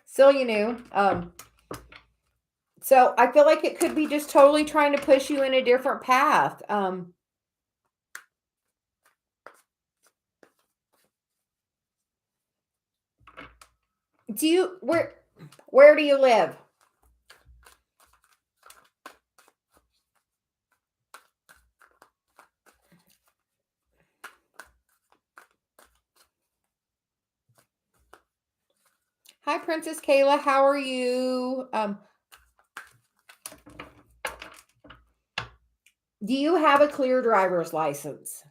Still, you knew. So I feel like it could be just totally trying to push you in a different path. Where do you live? Hi, Princess Kayla. How are you? Do you have a clear driver's license?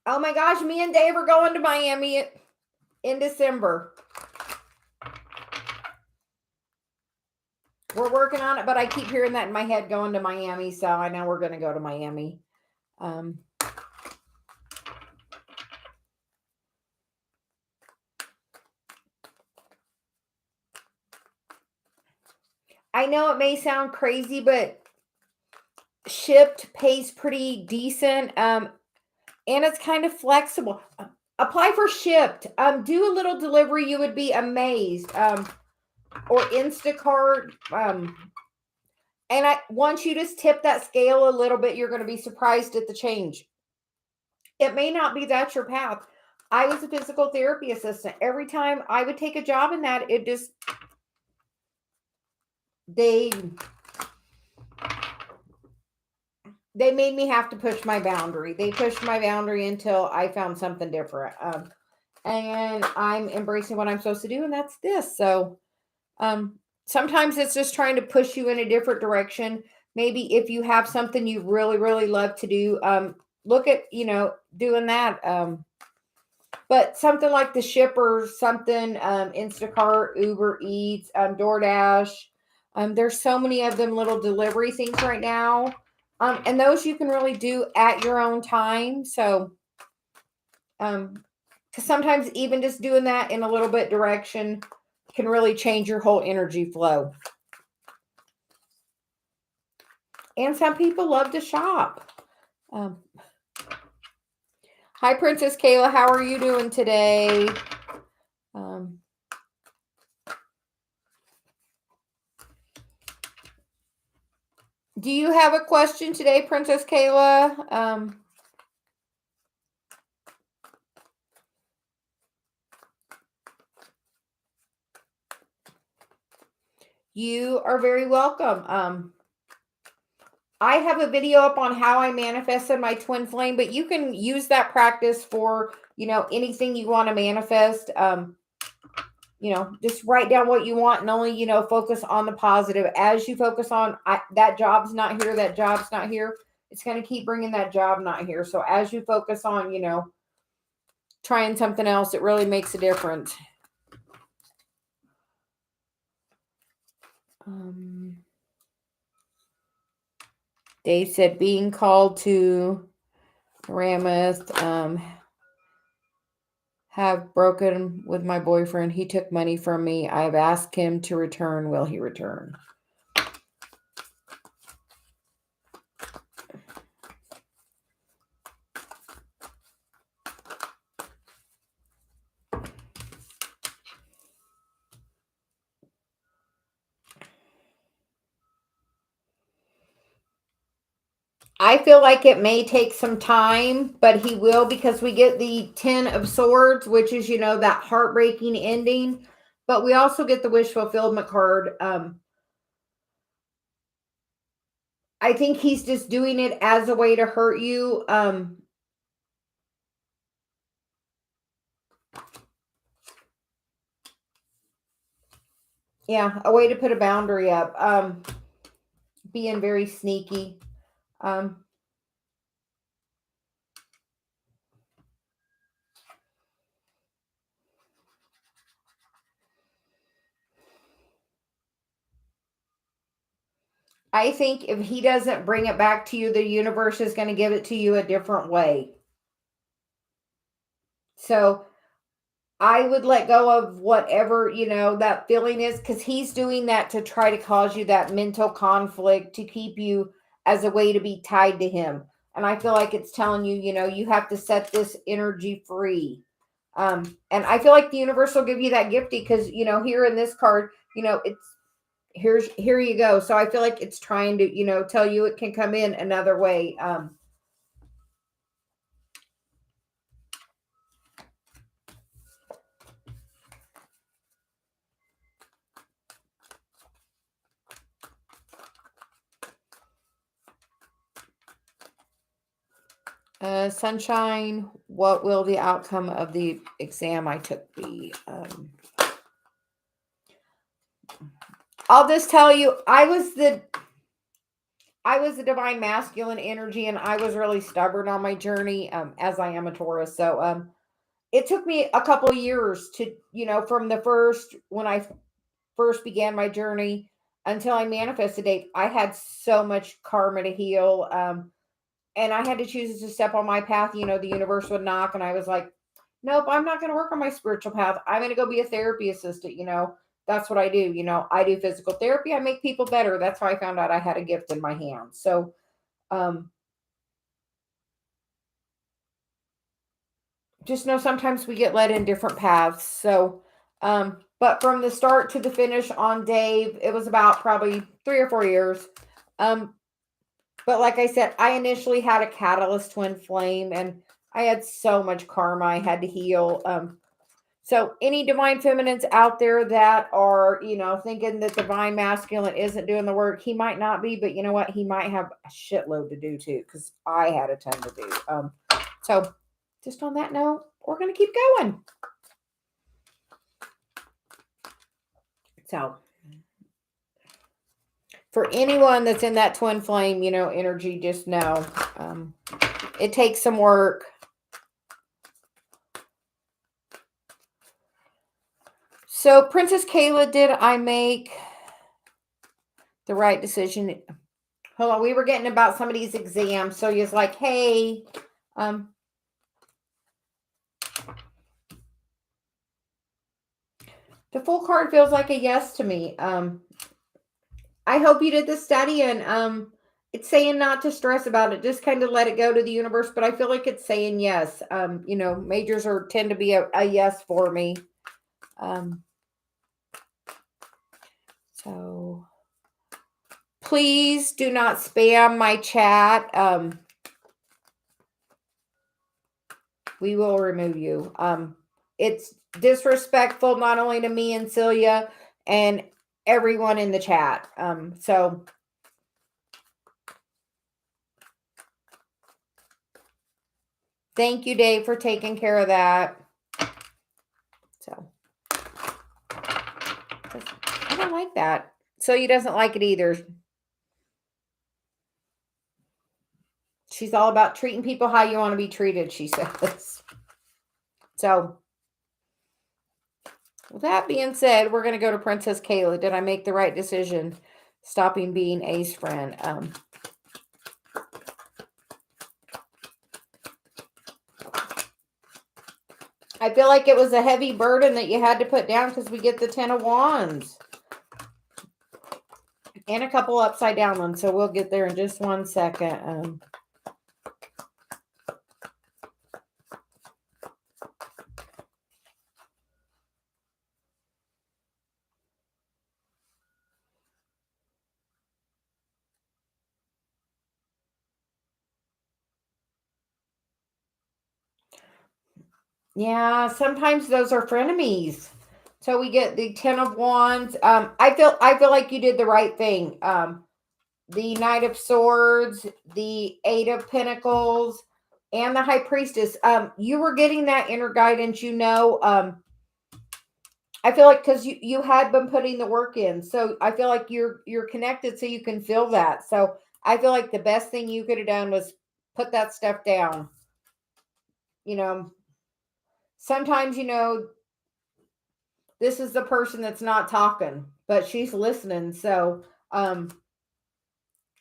Oh my gosh, me and Dave are going to Miami in December. We're working on it, but I keep hearing that in my head going to Miami, so I know we're going to go to Miami. I know it may sound crazy, but Shipped pays pretty decent, and it's kind of flexible. Apply for Shipped. Do a little delivery. You would be amazed. Or Instacart. And once you just tip that scale a little bit, you're going to be surprised at the change. It may not be that's your path. I was a physical therapy assistant. Every time I would take a job in that, they made me have to push my boundary. They pushed my boundary until I found something different. And I'm embracing what I'm supposed to do, and that's this. So sometimes it's just trying to push you in a different direction. Maybe if you have something you really, really love to do, look at, doing that. But something like the shipper, something, Instacart, Uber Eats, DoorDash. There's so many of them little delivery things right now. And those you can really do at your own time. So, because sometimes even just doing that in a little bit direction can really change your whole energy flow. And some people love to shop. Hi, Princess Kayla. How are you doing today? Do you have a question today, Princess Kayla? You are very welcome. I have a video up on how I manifested my twin flame, but you can use that practice for, anything you want to manifest. Just write down what you want and only, focus on the positive. As you focus on that job's not here, that job's not here, it's going to keep bringing that job not here. So as you focus on, trying something else, it really makes a difference. Dave said being called to Rameth, have broken with my boyfriend. He took money from me. I've asked him to return. Will he return? I feel like it may take some time, but he will, because we get the 10 of Swords, which is, that heartbreaking ending. But we also get the wish fulfillment card. I think he's just doing it as a way to hurt you. Yeah, a way to put a boundary up. Being very sneaky. I think if he doesn't bring it back to you, the universe is going to give it to you a different way. So I would let go of whatever, that feeling is, because he's doing that to try to cause you that mental conflict, to keep you as a way to be tied to him. And I feel like it's telling you, you have to set this energy free. And I feel like the universe will give you that gift, because, here in this card, it's here you go. So I feel like it's trying to, tell you it can come in another way. Sunshine, what will the outcome of the exam I took be? I'll just tell you, I was the divine masculine energy, and I was really stubborn on my journey, as I am a Taurus. So it took me a couple years to, from the first, when I first began my journey until I manifested it, I had so much karma to heal. And I had to choose to step on my path. The universe would knock, and I was like, nope, I'm not going to work on my spiritual path. I'm going to go be a therapy assistant. That's what I do. I do physical therapy. I make people better. That's how I found out I had a gift in my hands. So, just know sometimes we get led in different paths. So, but from the start to the finish on Dave, it was about probably 3 or 4 years. But like I said, I initially had a catalyst twin flame, and I had so much karma I had to heal. So any divine feminines out there that are, thinking that divine masculine isn't doing the work, he might not be, but you know what? He might have a shitload to do too, because I had a ton to do. So just on that note, we're going to keep going. So for anyone that's in that twin flame, energy, just know it takes some work. So, Princess Kayla, did I make the right decision? Hold on, we were getting about somebody's exam. So he's like, hey, the full card feels like a yes to me. I hope you did the study, and it's saying not to stress about it. Just kind of let it go to the universe. But I feel like it's saying yes. Majors tend to be a yes for me. So please do not spam my chat. We will remove you. It's disrespectful not only to me and Celia and everyone in the chat. So thank you, Dave, for taking care of that. So I don't like that. Celia doesn't like it either. She's all about treating people how you want to be treated, she says. So with that being said, we're going to go to Princess Kayla. Did I make the right decision stopping being A's friend? I feel like it was a heavy burden that you had to put down because we get the 10 of Wands. And a couple upside down ones. So we'll get there in just 1 second. Yeah, sometimes those are frenemies. So we get the 10 of Wands. I feel like you did the right thing. The Knight of Swords, the 8 of Pentacles, and the High Priestess. You were getting that inner guidance, I feel like because you had been putting the work in. So I feel like you're connected so you can feel that. So I feel like the best thing you could have done was put that stuff down. Sometimes, this is the person that's not talking, but she's listening. So, and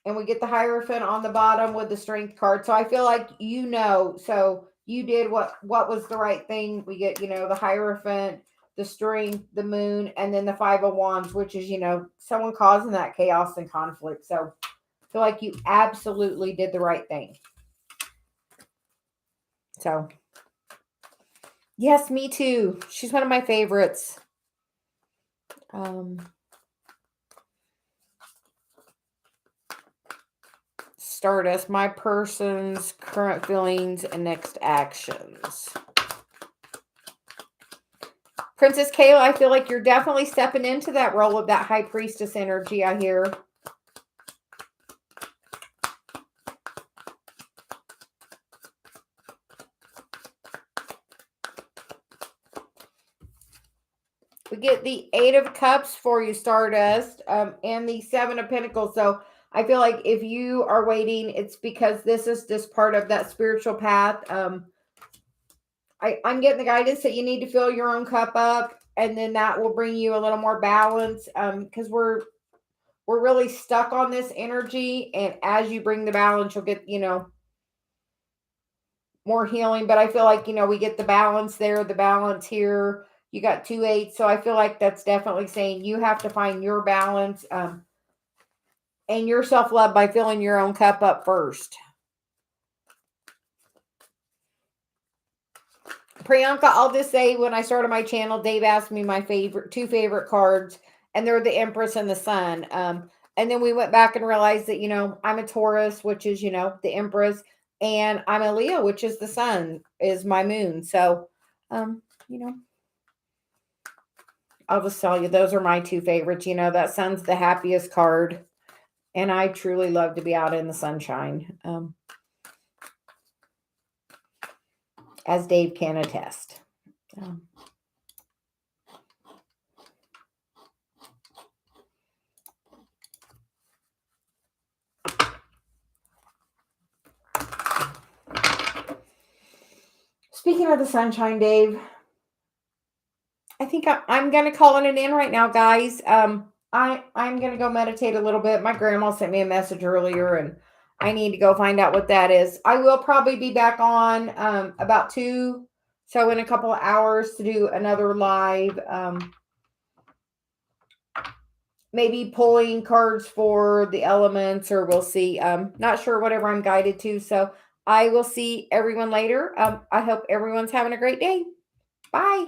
we get the Hierophant on the bottom with the Strength card. So I feel like, so you did what was the right thing. We get, the Hierophant, the Strength, the Moon, and then the 5 of Wands, which is, someone causing that chaos and conflict. So I feel like you absolutely did the right thing. So, yes, me too. She's one of my favorites. Stardust, my person's current feelings and next actions. Princess Kayla, I feel like you're definitely stepping into that role of that High Priestess energy, I hear. get the Eight of Cups for you, Stardust, and the Seven of Pentacles. So I feel like if you are waiting, it's because this is just part of that spiritual path. I'm getting the guidance that you need to fill your own cup up, and then that will bring you a little more balance. Because we're really stuck on this energy, and as you bring the balance, you'll get, more healing. But I feel like, we get the balance there, the balance here. You got 2 8. So I feel like that's definitely saying you have to find your balance and your self-love by filling your own cup up first. Priyanka, I'll just say, when I started my channel, Dave asked me my two favorite cards, and they're the Empress and the Sun. And then we went back and realized that, I'm a Taurus, which is, the Empress, and I'm a Leo, which is the Sun, is my moon. So, I'll just tell you, those are my two favorites. That Sun's the happiest card, and I truly love to be out in the sunshine, as Dave can attest. Speaking of the sunshine, Dave, I think I'm going to call it an end right now, guys. I'm going to go meditate a little bit. My grandma sent me a message earlier, and I need to go find out what that is. I will probably be back on about 2, so in a couple of hours, to do another live. Maybe pulling cards for the elements, or we'll see. Not sure, whatever I'm guided to. So I will see everyone later. I hope everyone's having a great day. Bye.